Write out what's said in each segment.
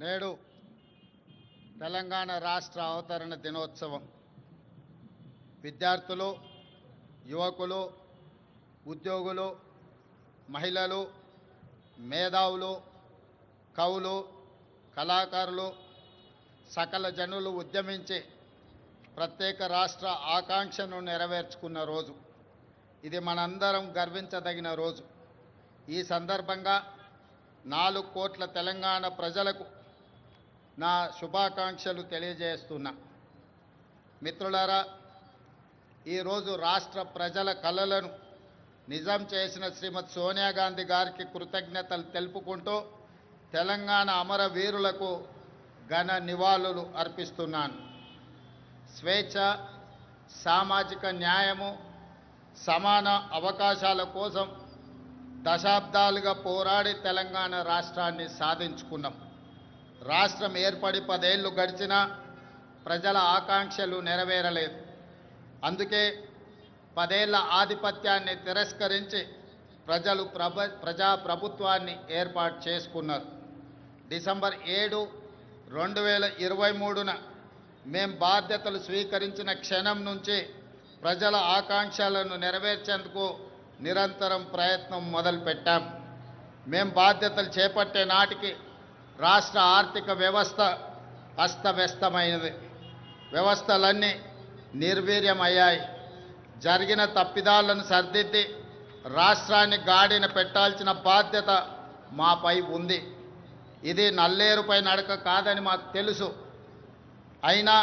నేడు తెలంగాణ రాష్ట్ర అవతరణ దినోత్సవం విద్యార్థులు, యువకులు, ఉద్యోగులు, మహిళలు, మేధావులు, కవులు, కళాకారులు, సకల జనులు ఉద్యమించి ప్రత్యేక రాష్ట్ర ఆకాంక్షను నెరవేర్చుకున్న రోజు. ఇది మనందరం గర్వించదగిన రోజు. ఈ సందర్భంగా 4 కోట్ల తెలంగాణ ప్రజలకు నా శుభాకాంక్షలు తెలియజేస్తున్నా. మిత్రులారా, ఈరోజు రాష్ట్ర ప్రజల కలలను నిజం చేసిన శ్రీమతి సోనియా గాంధీ గారికి కృతజ్ఞతలు తెలుపుకుంటూ తెలంగాణ అమరవీరులకు ఘన నివాళులు అర్పిస్తున్నాను. స్వేచ్ఛ, సామాజిక న్యాయము, సమాన అవకాశాల కోసం దశాబ్దాలుగా పోరాడి తెలంగాణ రాష్ట్రాన్ని సాధించుకున్నాం. రాష్ట్రం ఏర్పడి 10 ఏళ్లు గడిచినా ప్రజల ఆకాంక్షలు నెరవేరలేదు. అందుకే 10 ఏళ్ల ఆధిపత్యాన్ని తిరస్కరించి ప్రజలు ప్రజాప్రభుత్వాన్ని ఏర్పాటు చేసుకున్నారు. డిసెంబర్ 7, 2023న మేం బాధ్యతలు స్వీకరించిన క్షణం నుంచి ప్రజల ఆకాంక్షలను నెరవేర్చేందుకు నిరంతరం ప్రయత్నం మొదలుపెట్టాం. మేం బాధ్యతలు చేపట్టే నాటికి రాష్ట్ర ఆర్థిక వ్యవస్థ అస్తవ్యస్తమైనది. వ్యవస్థలన్నీ నిర్వీర్యమయ్యాయి. జరిగిన తప్పిదాలను సరిదిద్ది రాష్ట్రాన్ని గాడిన పెట్టాల్సిన బాధ్యత మాపై ఉంది. ఇది నల్లేరుపై నడక కాదని మాకు తెలుసు. అయినా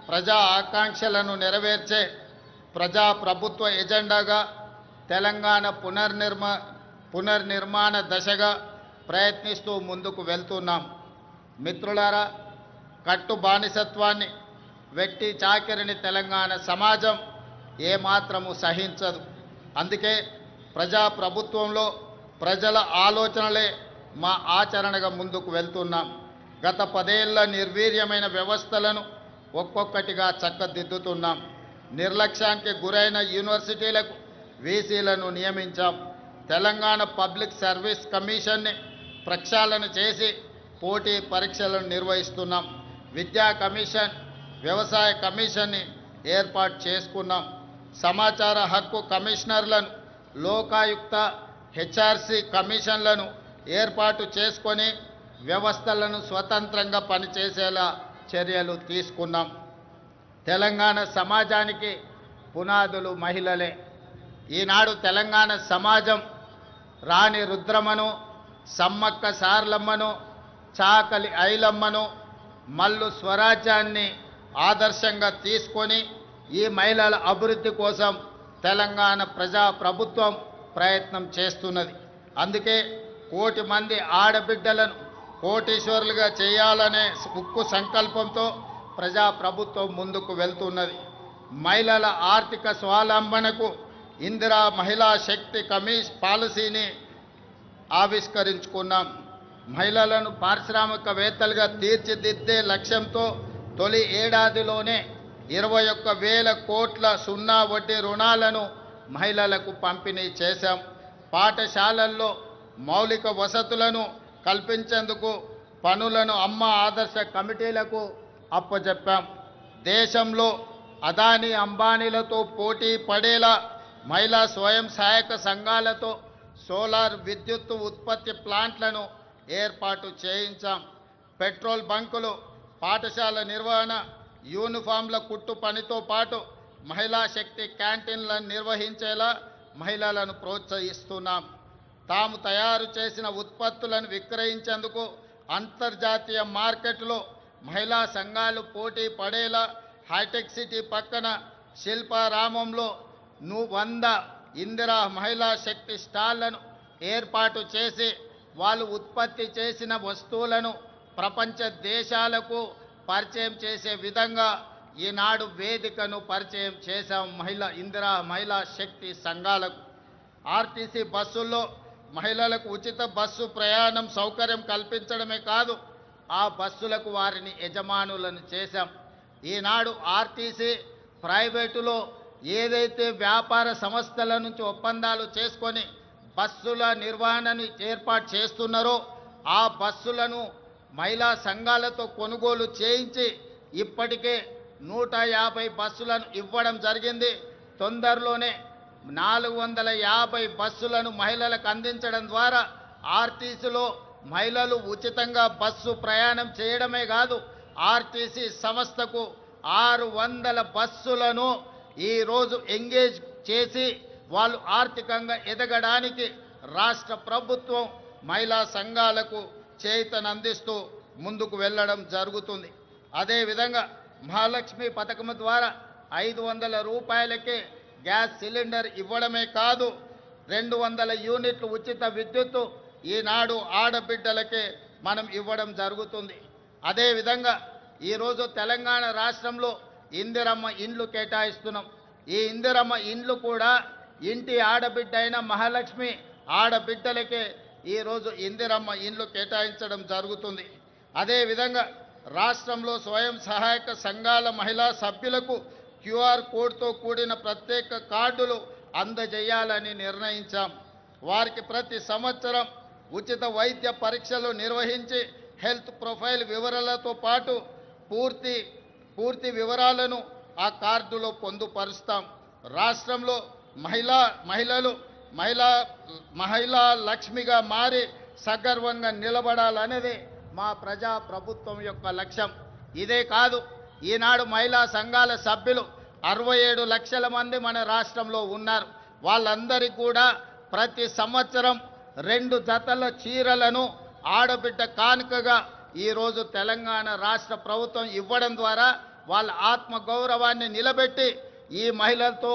ప్రజా ఆకాంక్షలను నెరవేర్చే ప్రజాప్రభుత్వ ఎజెండాగా తెలంగాణ పునర్నిర్మాణ దశగా ప్రయత్నిస్తూ ముందుకు వెళ్తున్నాం. మిత్రులారా, కట్టు బానిసత్వాన్ని, వెట్టి చాకిరిని తెలంగాణ సమాజం ఏమాత్రము సహించదు. అందుకే ప్రజాప్రభుత్వంలో ప్రజల ఆలోచనలే మా ఆచరణగా ముందుకు వెళ్తున్నాం. గత 10 ఏళ్ల నిర్వీర్యమైన వ్యవస్థలను ఒక్కొక్కటిగా చక్కదిద్దుతున్నాం. నిర్లక్ష్యానికి గురైన యూనివర్సిటీలకు వీసీలను నియమించాం. తెలంగాణ పబ్లిక్ సర్వీస్ కమిషన్ని ప్రక్షాళన చేసి పోటీ పరీక్షలను నిర్వహిస్తున్నాం. విద్యా కమిషన్, వ్యవసాయ కమిషన్ని ఏర్పాటు చేసుకున్నాం. సమాచార హక్కు కమిషనర్లను, లోకాయుక్త, హెచ్ఆర్సీ కమిషన్లను ఏర్పాటు చేసుకొని వ్యవస్థలను స్వతంత్రంగా పనిచేసేలా చర్యలు తీసుకున్నాం. తెలంగాణ సమాజానికి పునాదులు మహిళలే. ఈనాడు తెలంగాణ సమాజం రాణి రుద్రమ్మను, సమ్మక్క సార్లమ్మను, చాకలి ఐలమ్మను, మల్లు స్వరాజ్యాన్ని ఆదర్శంగా తీసుకొని ఈ మహిళల అభివృద్ధి కోసం తెలంగాణ ప్రజాప్రభుత్వం ప్రయత్నం చేస్తున్నది. అందుకే 1 కోటి మంది ఆడబిడ్డలను కోటీశ్వరులుగా చేయాలనే ఉక్కు సంకల్పంతో ప్రజాప్రభుత్వం ముందుకు వెళ్తున్నది. మహిళల ఆర్థిక స్వావలంబనకు ఇందిరా మహిళా శక్తి పాలసీని ఆవిష్కరించుకున్నాం. మహిళలను పారిశ్రామికవేత్తలుగా తీర్చిదిద్దే లక్ష్యంతో తొలి ఏడాదిలోనే 21,000 కోట్ల సున్నా వడ్డీ రుణాలను మహిళలకు పంపిణీ చేశాం. పాఠశాలల్లో మౌలిక వసతులను కల్పించేందుకు పనులను అమ్మ ఆదర్శ కమిటీలకు అప్పచెప్పాం. దేశంలో అదానీ అంబానీలతో పోటీ పడేలా మహిళా స్వయం సహాయక సంఘాలతో సోలార్ విద్యుత్ ఉత్పత్తి ప్లాంట్లను ఏర్పాటు చేయించాం. పెట్రోల్ బంకులు, పాఠశాల నిర్వహణ, యూనిఫామ్ల కుట్టు పనితో పాటు మహిళా శక్తి క్యాంటీన్లను నిర్వహించేలా మహిళలను ప్రోత్సహిస్తున్నాం. తాము తయారు చేసిన ఉత్పత్తులను విక్రయించేందుకు అంతర్జాతీయ మార్కెట్లో మహిళా సంఘాలు పోటీ పడేలా హైటెక్ సిటీ పక్కన శిల్పారామంలో 100 ఇందిరా మహిళా శక్తి స్టాళ్లను ఏర్పాటు చేసి వాళ్ళు ఉత్పత్తి చేసిన వస్తువులను ప్రపంచ దేశాలకు పరిచయం చేసే విధంగా ఈనాడు వేదికను పరిచయం చేశాం. ఇందిరా మహిళా శక్తి సంఘాలకు ఆర్టీసీ బస్సుల్లో మహిళలకు ఉచిత బస్సు ప్రయాణం సౌకర్యం కల్పించడమే కాదు, ఆ బస్సులకు వారిని యజమానులను చేశాం. ఈనాడు ఆర్టీసీ ప్రైవేటులో ఏదైతే వ్యాపార సంస్థల నుంచి ఒప్పందాలు చేసుకొని బస్సుల నిర్వహణను ఏర్పాటు చేస్తున్నారో ఆ బస్సులను మహిళా సంఘాలతో కొనుగోలు చేయించి ఇప్పటికే 150 బస్సులను ఇవ్వడం జరిగింది. తొందరలోనే 450 బస్సులను మహిళలకు అందించడం ద్వారా ఆర్టీసీలో మహిళలు ఉచితంగా బస్సు ప్రయాణం చేయడమే కాదు, ఆర్టీసీ సంస్థకు 600 బస్సులను ఈరోజు ఎంగేజ్ చేసి వాళ్ళు ఆర్థికంగా ఎదగడానికి రాష్ట్ర ప్రభుత్వం మహిళా సంఘాలకు చేయూతనందిస్తూ ముందుకు వెళ్ళడం జరుగుతుంది. అదేవిధంగా మహాలక్ష్మి పథకం ద్వారా 500 రూపాయలకే గ్యాస్ సిలిండర్ ఇవ్వడమే కాదు, 200 యూనిట్లు ఉచిత విద్యుత్తు ఈనాడు ఆడబిడ్డలకే మనం ఇవ్వడం జరుగుతుంది. అదేవిధంగా ఈరోజు తెలంగాణ రాష్ట్రంలో ఇందిరమ్మ ఇండ్లు కేటాయిస్తున్నాం. ఈ ఇందిరమ్మ ఇండ్లు కూడా ఇంటి ఆడబిడ్డ అయిన మహాలక్ష్మి ఆడబిడ్డలకే ఈరోజు ఇందిరమ్మ ఇండ్లు కేటాయించడం జరుగుతుంది. అదేవిధంగా రాష్ట్రంలో స్వయం సహాయక సంఘాల మహిళా సభ్యులకు క్యూఆర్ కోడ్తో కూడిన ప్రత్యేక కార్డులు అందజేయాలని నిర్ణయించాం. వారికి ప్రతి సంవత్సరం ఉచిత వైద్య పరీక్షలు నిర్వహించి హెల్త్ ప్రొఫైల్ వివరాలతో పాటు పూర్తి వివరాలను ఆ కార్డులో పొందుపరుస్తాం. రాష్ట్రంలో మహిళా లక్ష్మిగా మారి సగర్వంగా నిలబడాలనేది మా ప్రజా ప్రభుత్వం యొక్క లక్ష్యం. ఇదే కాదు, ఈనాడు మహిళా సంఘాల సభ్యులు 67 లక్షల మంది మన రాష్ట్రంలో ఉన్నారు. వాళ్ళందరికీ కూడా ప్రతి సంవత్సరం 2 జతల చీరలను ఆడబిడ్డ కానుకగా ఈరోజు తెలంగాణ రాష్ట్ర ప్రభుత్వం ఇవ్వడం ద్వారా వాళ్ళ ఆత్మగౌరవాన్ని నిలబెట్టి ఈ మహిళలతో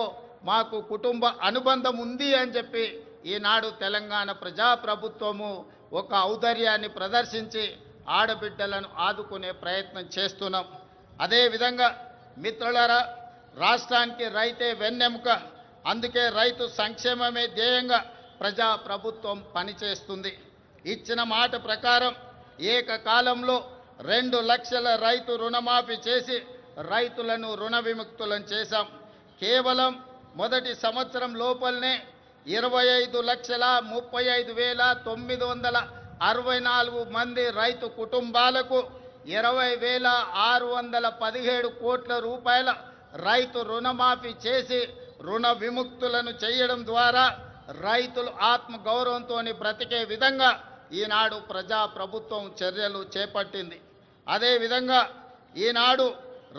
మాకు కుటుంబ అనుబంధం ఉంది అని చెప్పి ఈనాడు తెలంగాణ ప్రజాప్రభుత్వము ఒక ఔదార్యాన్ని ప్రదర్శించి ఆడబిడ్డలను ఆదుకునే ప్రయత్నం చేస్తున్నాం. అదేవిధంగా మిత్రులారా, రాష్ట్రానికి రైతే వెన్నెముక. అందుకే రైతు సంక్షేమమే ధ్యేయంగా ప్రజాప్రభుత్వం పనిచేస్తుంది. ఇచ్చిన మాట ప్రకారం ఏకకాలంలో 2 లక్షల రైతు రుణమాఫీ చేసి రైతులను రుణ విముక్తులను చేశాం. కేవలం మొదటి సంవత్సరం లోపలనే 25,35,964 మంది రైతు కుటుంబాలకు 20,617 కోట్ల రూపాయల రైతు రుణమాఫీ చేసి రుణ విముక్తులను చేయడం ద్వారా రైతులు ఆత్మగౌరవంతో బ్రతికే విధంగా ఈనాడు ప్రజాప్రభుత్వం చర్యలు చేపట్టింది. అదేవిధంగా ఈనాడు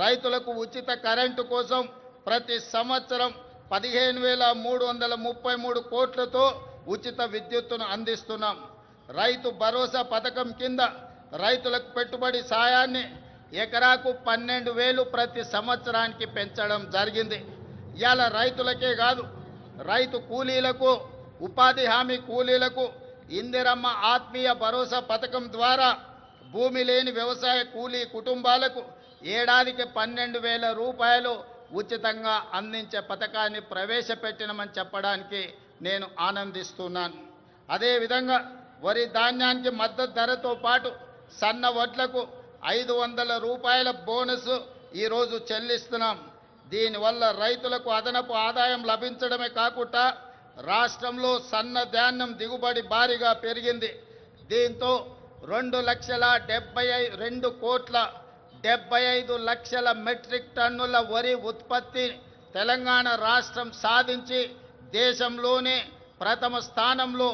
రైతులకు ఉచిత కరెంటు కోసం ప్రతి సంవత్సరం 15,333 కోట్లతో ఉచిత విద్యుత్తును అందిస్తున్నాం. రైతు భరోసా పథకం కింద రైతులకు పెట్టుబడి సాయాన్ని ఎకరాకు 12,000 ప్రతి సంవత్సరానికి పెంచడం జరిగింది. ఇవాళ రైతులకే కాదు, రైతు కూలీలకు, ఉపాధి హామీ కూలీలకు ఇందిరమ్మ ఆత్మీయ భరోసా పథకం ద్వారా భూమి లేని వ్యవసాయ కూలీ కుటుంబాలకు ఏడాదికి 12,000 రూపాయలు ఉచితంగా అందించే పథకాన్ని ప్రవేశపెట్టినమని చెప్పడానికి నేను ఆనందిస్తున్నాను. అదేవిధంగా వరి ధాన్యానికి మద్దతు ధరతో పాటు సన్న వడ్లకు 500 రూపాయల బోనస్ ఈరోజు చెల్లిస్తున్నాం. దీనివల్ల రైతులకు అదనపు ఆదాయం లభించడమే కాకుండా రాష్ట్రంలో సన్న ధాన్యం దిగుబడి భారీగా పెరిగింది. దీంతో 2,72,75 లక్షల మెట్రిక్ టన్నుల వరి ఉత్పత్తి తెలంగాణ రాష్ట్రం సాధించి దేశంలోనే ప్రథమ స్థానంలో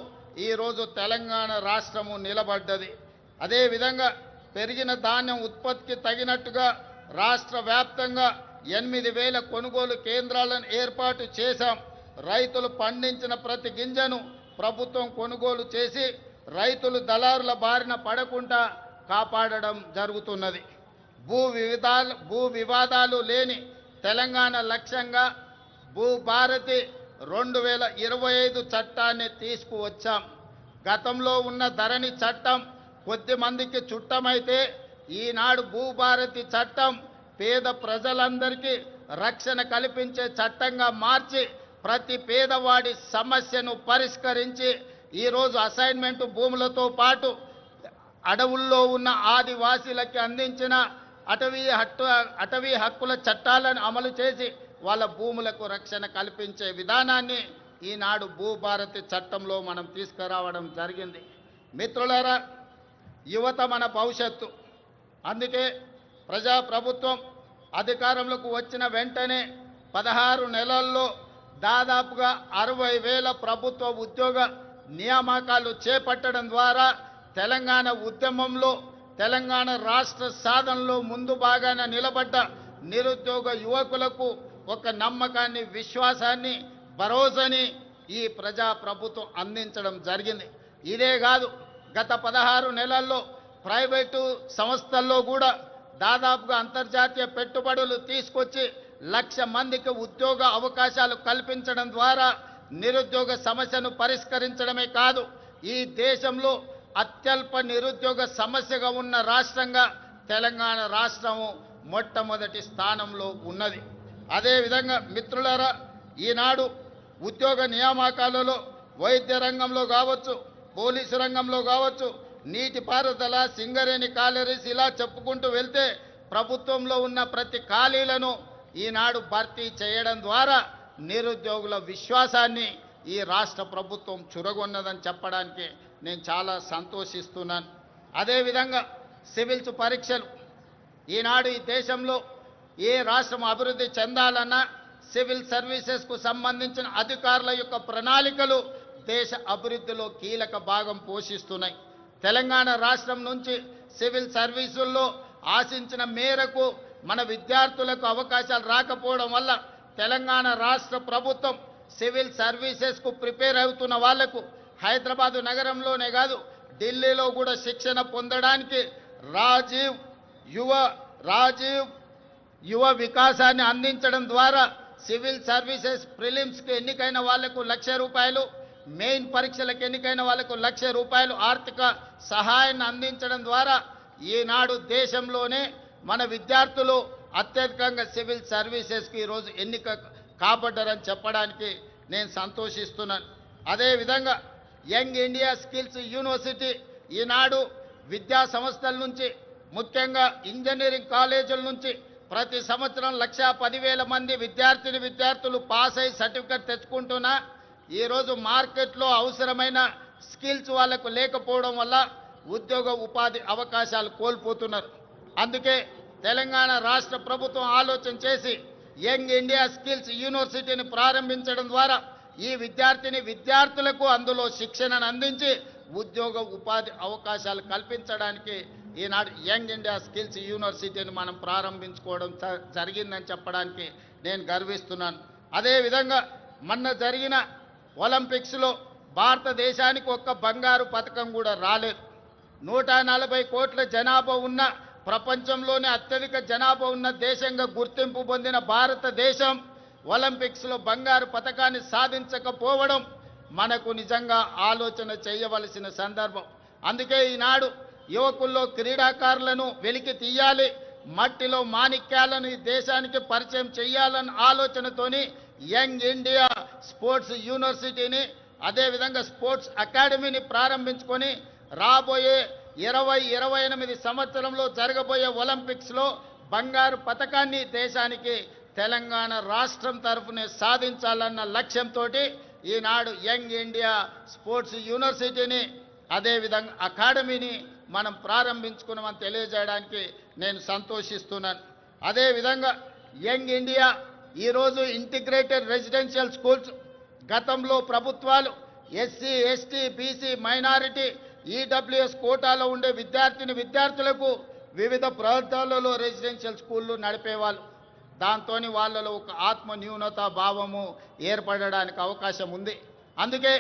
ఈరోజు తెలంగాణ రాష్ట్రము నిలబడ్డది. అదేవిధంగా పెరిగిన ధాన్యం ఉత్పత్తికి తగినట్టుగా రాష్ట్ర వ్యాప్తంగా 8,000 కొనుగోలు కేంద్రాలను ఏర్పాటు చేశాం. రైతులు పండించిన ప్రతి గింజను ప్రభుత్వం కొనుగోలు చేసి రైతులు దళారుల బారిన పడకుండా కాపాడడం జరుగుతున్నది. భూ వివాదాలు లేని తెలంగాణ లక్ష్యంగా భూభారతి 2025 చట్టాన్ని తీసుకువచ్చాం. గతంలో ఉన్న ధరణి చట్టం కొద్ది మందికి చుట్టమైతే ఈనాడు భూభారతి చట్టం పేద ప్రజలందరికీ రక్షణ కల్పించే చట్టంగా మార్చి ప్రతి పేదవాడి సమస్యను పరిష్కరించి ఈరోజు అసైన్మెంట్ భూములతో పాటు అడవుల్లో ఉన్న ఆదివాసీలకి అందించిన అటవీ హక్కుల చట్టాలను అమలు చేసి వాళ్ళ భూములకు రక్షణ కల్పించే విధానాన్ని ఈనాడు భూభారతి చట్టంలో మనం తీసుకురావడం జరిగింది. మిత్రులారా, యువత మన భవిష్యత్తు. అందుకే ప్రజాప్రభుత్వం అధికారంలోకి వచ్చిన వెంటనే 16 నెలల్లో దాదాపుగా 60,000 ప్రభుత్వ ఉద్యోగ నియామకాలు చేపట్టడం ద్వారా తెలంగాణ ఉద్యమంలో, తెలంగాణ రాష్ట్ర సాధనలో ముందు భాగాన నిలబడ్డ నిరుద్యోగ యువకులకు ఒక నమ్మకాన్ని, విశ్వాసాన్ని, భరోసాని ఈ ప్రజాప్రభుత్వం అందించడం జరిగింది. ఇదే కాదు, గత 16 నెలల్లో ప్రైవేటు సంస్థల్లో కూడా దాదాపుగా అంతర్జాతీయ పెట్టుబడులు తీసుకొచ్చి 1,00,000 మందికి ఉద్యోగ అవకాశాలు కల్పించడం ద్వారా నిరుద్యోగ సమస్యను పరిష్కరించడమే కాదు, ఈ దేశంలో అత్యల్ప నిరుద్యోగ సమస్యగా ఉన్న రాష్ట్రంగా తెలంగాణ రాష్ట్రము మొట్టమొదటి స్థానంలో ఉన్నది. అదేవిధంగా మిత్రులారా, ఈనాడు ఉద్యోగ నియామకాలలో వైద్య రంగంలో కావచ్చు, పోలీసు రంగంలో కావచ్చు, నీటిపారుదల, సింగరేణి కాలరీస్ ఇలా చెప్పుకుంటూ వెళ్తే ప్రభుత్వంలో ఉన్న ప్రతి ఖాళీలను ఈనాడు భర్తీ చేయడం ద్వారా నిరుద్యోగుల విశ్వాసాన్ని ఈ రాష్ట్ర ప్రభుత్వం చురగొన్నదని చెప్పడానికి నేను చాలా సంతోషిస్తున్నాను. అదేవిధంగా సివిల్స్ పరీక్షలు, ఈనాడు ఈ దేశంలో ఏ రాష్ట్రం అభివృద్ధి చెందాలన్నా సివిల్ సర్వీసెస్కు సంబంధించిన అధికారుల యొక్క ప్రణాళికలు దేశ అభివృద్ధిలో కీలక భాగం పోషిస్తున్నాయి. తెలంగాణ రాష్ట్రం నుంచి సివిల్ సర్వీసుల్లో ఆశించిన మేరకు మన విద్యార్థులకు అవకాశాలు రాకపోవడం వల్ల తెలంగాణ రాష్ట్ర ప్రభుత్వం సివిల్ సర్వీసెస్కు ప్రిపేర్ అవుతున్న వాళ్లకు హైదరాబాదు నగరంలోనే కాదు, ఢిల్లీలో కూడా శిక్షణ పొందడానికి రాజీవ్ యువ వికాసాన్ని అందించడం ద్వారా సివిల్ సర్వీసెస్ ప్రిలిమ్స్కి ఎన్నికైన వాళ్లకు ₹1,00,000, మెయిన్ పరీక్షలకు ఎన్నికైన వాళ్లకు ₹1,00,000 ఆర్థిక సహాయాన్ని అందించడం ద్వారా ఈనాడు దేశంలోనే మన విద్యార్థులు అత్యధికంగా సివిల్ సర్వీసెస్కి ఈరోజు ఎన్నిక కాబడ్డారని చెప్పడానికి నేను సంతోషిస్తున్నాను. అదేవిధంగా యంగ్ ఇండియా స్కిల్స్ యూనివర్సిటీ ఈనాడు విద్యా సంస్థల నుంచి, ముఖ్యంగా ఇంజనీరింగ్ కాలేజీల నుంచి ప్రతి సంవత్సరం 1,10,000 మంది విద్యార్థులు పాస్ అయ్యి సర్టిఫికెట్ తెచ్చుకుంటున్నా ఈరోజు మార్కెట్లో అవసరమైన స్కిల్స్ వాళ్ళకు లేకపోవడం వల్ల ఉద్యోగ ఉపాధి అవకాశాలు కోల్పోతున్నారు. అందుకే తెలంగాణ రాష్ట్ర ప్రభుత్వం ఆలోచన చేసి యంగ్ ఇండియా స్కిల్స్ యూనివర్సిటీని ప్రారంభించడం ద్వారా ఈ విద్యార్థులకు అందులో శిక్షణను అందించి ఉద్యోగ ఉపాధి అవకాశాలు కల్పించడానికి ఈనాడు యంగ్ ఇండియా స్కిల్స్ యూనివర్సిటీని మనం ప్రారంభించుకోవడం జరిగిందని చెప్పడానికి నేను గర్విస్తున్నాను. అదేవిధంగా మొన్న జరిగిన ఒలింపిక్స్లో భారతదేశానికి ఒక్క బంగారు పథకం కూడా రాలేదు. 140 కోట్ల జనాభా ఉన్న, ప్రపంచంలోనే అత్యధిక జనాభా ఉన్న దేశంగా గుర్తింపు పొందిన భారతదేశం ఒలింపిక్స్లో బంగారు పథకాన్ని సాధించకపోవడం మనకు నిజంగా ఆలోచన చేయవలసిన సందర్భం. అందుకే ఈనాడు యువకుల్లో క్రీడాకారులను వెలికి తీయాలి, మట్టిలో మాణిక్యాలను ఈ దేశానికి పరిచయం చేయాలన్న ఆలోచనతోని యంగ్ ఇండియా స్పోర్ట్స్ యూనివర్సిటీని, అదేవిధంగా స్పోర్ట్స్ అకాడమీని ప్రారంభించుకొని రాబోయే 2028 సంవత్సరంలో జరగబోయే ఒలింపిక్స్లో బంగారు పథకాన్ని దేశానికి తెలంగాణ రాష్ట్రం తరఫునే సాధించాలన్న లక్ష్యంతో ఈనాడు యంగ్ ఇండియా స్పోర్ట్స్ యూనివర్సిటీని, అదేవిధంగా అకాడమీని మనం ప్రారంభించుకున్నామని తెలియజేయడానికి నేను సంతోషిస్తున్నాను. అదేవిధంగా యంగ్ ఇండియా ఈరోజు ఇంటిగ్రేటెడ్ రెసిడెన్షియల్ స్కూల్స్, గతంలో ప్రభుత్వాలు SC, ST, BC, minority, EWS కోటాలో ఉండే విద్యార్థులకు వివిధ ప్రాంతాలలో రెసిడెన్షియల్ స్కూళ్ళు నడిపేవాళ్ళు. దాంతో వాళ్ళలో ఒక ఆత్మ న్యూనతా భావము ఏర్పడడానికి అవకాశం ఉంది. అందుకే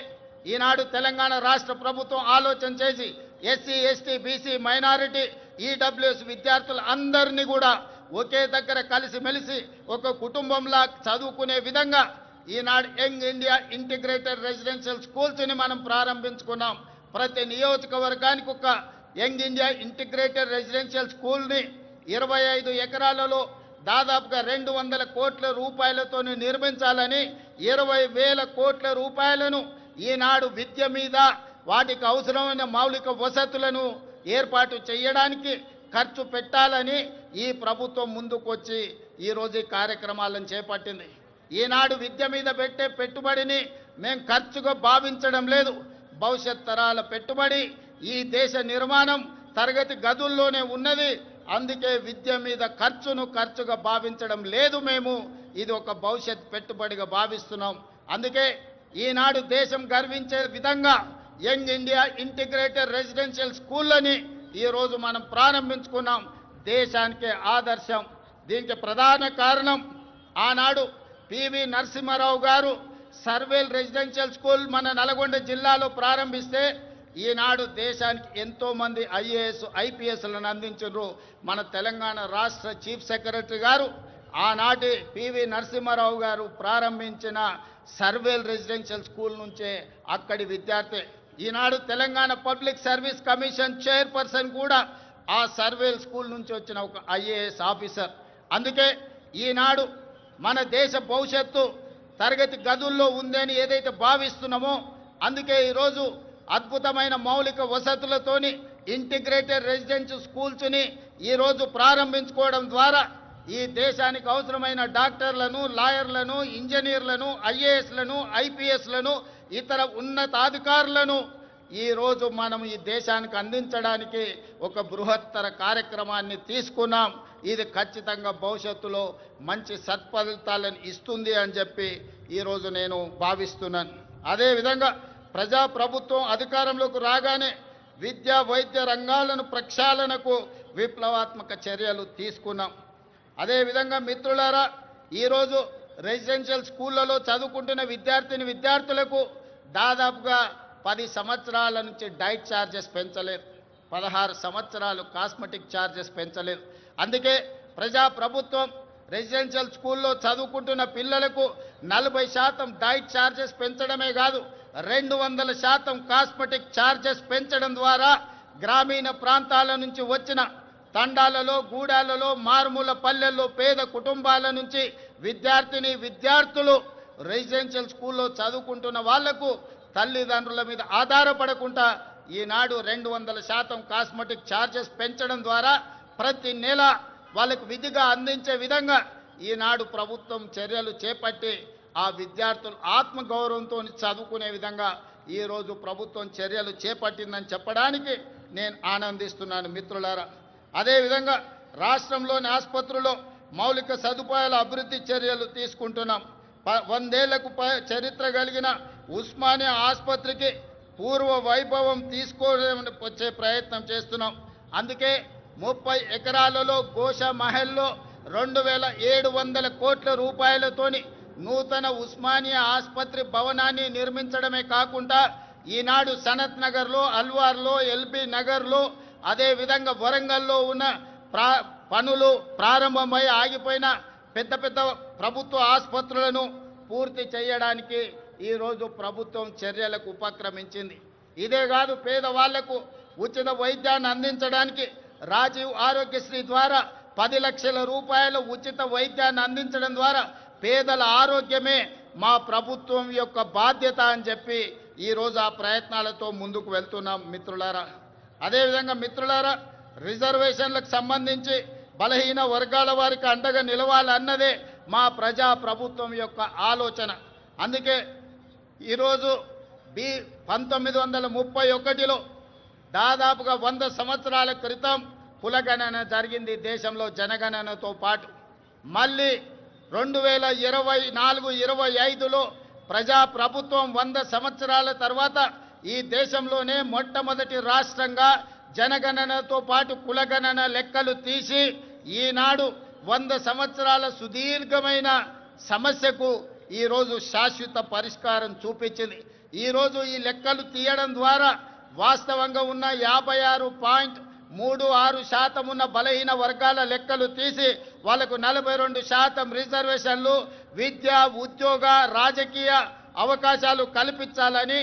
ఈనాడు తెలంగాణ రాష్ట్ర ప్రభుత్వం ఆలోచన చేసి SC, ST, BC, minority, EWS విద్యార్థులు అందరినీ కూడా ఒకే దగ్గర కలిసిమెలిసి ఒక కుటుంబంలా చదువుకునే విధంగా ఈనాడు యంగ్ ఇండియా ఇంటిగ్రేటెడ్ రెసిడెన్షియల్ స్కూల్స్ని మనం ప్రారంభించుకున్నాం. ప్రతి నియోజకవర్గానికి ఒక యంగ్ ఇండియా ఇంటిగ్రేటెడ్ రెసిడెన్షియల్ స్కూల్ని 25 ఎకరాలలో దాదాపుగా 200 కోట్ల రూపాయలతో నిర్మించాలని 20,000 కోట్ల రూపాయలను ఈనాడు విద్య మీద, వాటికి అవసరమైన మౌలిక వసతులను ఏర్పాటు చేయడానికి ఖర్చు పెట్టాలని ఈ ప్రభుత్వం ముందుకొచ్చి ఈరోజు ఈ కార్యక్రమాలను చేపట్టింది. ఈనాడు విద్య మీద పెట్టే పెట్టుబడిని మేము ఖర్చుగా భావించడం లేదు, భవిష్యత్ తరాల పెట్టుబడి, ఈ దేశ నిర్మాణం, తరగతి గదుల్లోనే ఉన్నది. అందుకే విద్య మీద ఖర్చుగా భావించడం లేదు. మేము ఇది ఒక భవిష్యత్ పెట్టుబడిగా భావిస్తున్నాం. అందుకే ఈనాడు దేశం గర్వించే విధంగా యంగ్ ఇండియా ఇంటిగ్రేటెడ్ రెసిడెన్షియల్ స్కూళ్ళని ఈరోజు మనం ప్రారంభించుకున్నాం. దేశానికే ఆదర్శం. దీనికి ప్రధాన కారణం ఆనాడు పివి నరసింహారావు గారు సర్వేల్ రెసిడెన్షియల్ స్కూల్ మన నల్గొండ జిల్లాలో ప్రారంభిస్తే ఈనాడు దేశానికి ఎంతో మంది ఐఏఎస్ ఐపీఎస్లను అందించారు. మన తెలంగాణ రాష్ట్ర చీఫ్ సెక్రటరీ గారు ఆనాటి పివి నరసింహారావు గారు ప్రారంభించిన సర్వేల్ రెసిడెన్షియల్ స్కూల్ నుంచే అక్కడి విద్యార్థి. ఈనాడు Telangana public service commission chairperson కూడా ఆ సర్వేల్ స్కూల్ నుంచి వచ్చిన ఒక ఐఏఎస్ ఆఫీసర్. అందుకే ఈనాడు మన దేశ భవిష్యత్తు తరగతి గదుల్లో ఉందని ఏదైతే భావిస్తున్నామో అందుకే ఈరోజు అద్భుతమైన మౌలిక వసతులతోని ఇంటిగ్రేటెడ్ రెసిడెన్షియల్ స్కూల్స్ని ఈరోజు ప్రారంభించుకోవడం ద్వారా ఈ దేశానికి అవసరమైన డాక్టర్లను, లాయర్లను, ఇంజనీర్లను, ఐఏఎస్లను, ఐపీఎస్లను, ఇతర ఉన్నతాధికారులను ఈరోజు మనం ఈ దేశానికి అందించడానికి ఒక బృహత్తర కార్యక్రమాన్ని తీసుకున్నాం. ఇది ఖచ్చితంగా భవిష్యత్తులో మంచి సత్ఫలితాలను ఇస్తుంది అని చెప్పి ఈరోజు నేను భావిస్తున్నాను. అదేవిధంగా ప్రజాప్రభుత్వం అధికారంలోకి రాగానే విద్యా వైద్య రంగాలను ప్రక్షాళనకు విప్లవాత్మక చర్యలు తీసుకున్నాం. అదేవిధంగా మిత్రులారా, ఈరోజు రెసిడెన్షియల్ స్కూళ్ళలో చదువుకుంటున్న విద్యార్థులకు దాదాపుగా 10 సంవత్సరాల నుంచి డైట్ ఛార్జెస్ పెంచలేదు, 16 సంవత్సరాలు కాస్మెటిక్ ఛార్జెస్ పెంచలేదు. అందుకే ప్రజాప్రభుత్వం రెసిడెన్షియల్ స్కూల్లో చదువుకుంటున్న పిల్లలకు 40% డైట్ ఛార్జెస్ పెంచడమే కాదు 200% కాస్మెటిక్ ఛార్జెస్ పెంచడం ద్వారా గ్రామీణ ప్రాంతాల నుంచి వచ్చిన తండాలలో, గూడాలలో, మారుమూల పల్లెల్లో పేద కుటుంబాల నుంచి విద్యార్థులు రెసిడెన్షియల్ స్కూల్లో చదువుకుంటున్న వాళ్లకు తల్లిదండ్రుల మీద ఆధారపడకుండా ఈనాడు 200% కాస్మెటిక్ ఛార్జెస్ పెంచడం ద్వారా ప్రతి నెల వాళ్ళకు విధిగా అందించే విధంగా ఈనాడు ప్రభుత్వం చర్యలు చేపట్టి ఆ విద్యార్థులు ఆత్మగౌరవంతో చదువుకునే విధంగా ఈరోజు ప్రభుత్వం చర్యలు చేపట్టిందని చెప్పడానికి నేను ఆనందిస్తున్నాను మిత్రులారా. అదేవిధంగా రాష్ట్రంలోని ఆసుపత్రుల్లో మౌలిక సదుపాయాల అభివృద్ధి చర్యలు తీసుకుంటున్నాం. 100 ఏళ్లకు చరిత్ర కలిగిన ఉస్మానియా ఆసుపత్రికి పూర్వ వైభవం వచ్చే ప్రయత్నం చేస్తున్నాం. అందుకే 30 ఎకరాలలో గోషా మహల్లో 2700 కోట్ల రూపాయలతోని నూతన ఉస్మానియా ఆసుపత్రి భవనాన్ని నిర్మించడమే కాకుండా ఈనాడు సనత్ నగర్లో, అల్వార్లో, ఎల్బీ నగర్లో, అదేవిధంగా వరంగల్లో ఉన్న పనులు ప్రారంభమై ఆగిపోయిన పెద్ద ప్రభుత్వ ఆసుపత్రులను పూర్తి చేయడానికి ఈరోజు ప్రభుత్వం చర్యలకు ఉపక్రమించింది. ఇదే కాదు, పేదవాళ్లకు ఉచిత వైద్యాన్ని అందించడానికి రాజీవ్ ఆరోగ్యశ్రీ ద్వారా 10 లక్షల రూపాయల ఉచిత వైద్యాన్ని అందించడం ద్వారా పేదల ఆరోగ్యమే మా ప్రభుత్వం యొక్క బాధ్యత అని చెప్పి ఈరోజు ఆ ప్రయత్నాలతో ముందుకు వెళ్తున్నాం మిత్రులారా. అదేవిధంగా మిత్రులారా, రిజర్వేషన్లకు సంబంధించి బలహీన వర్గాల వారికి అండగా నిలవాలన్నదే మా ప్రజా ప్రభుత్వం యొక్క ఆలోచన. అందుకే ఈరోజు 1931లో దాదాపుగా 100 సంవత్సరాల క్రితం కులగణన జరిగింది దేశంలో జనగణనతో పాటు. మళ్ళీ 2024-25లో ప్రజా ప్రభుత్వం 100 సంవత్సరాల తర్వాత ఈ దేశంలోనే మొట్టమొదటి రాష్ట్రంగా జనగణనతో పాటు కులగణన లెక్కలు తీసి ఈనాడు 100 సంవత్సరాల సుదీర్ఘమైన సమస్యకు ఈరోజు శాశ్వత పరిష్కారం చూపించింది. ఈరోజు ఈ లెక్కలు తీయడం ద్వారా వాస్తవంగా ఉన్న 56.36% ఉన్న బలహీన వర్గాల లెక్కలు తీసి వాళ్ళకు 42% రిజర్వేషన్లు, విద్య, ఉద్యోగ, రాజకీయ అవకాశాలు కల్పించాలని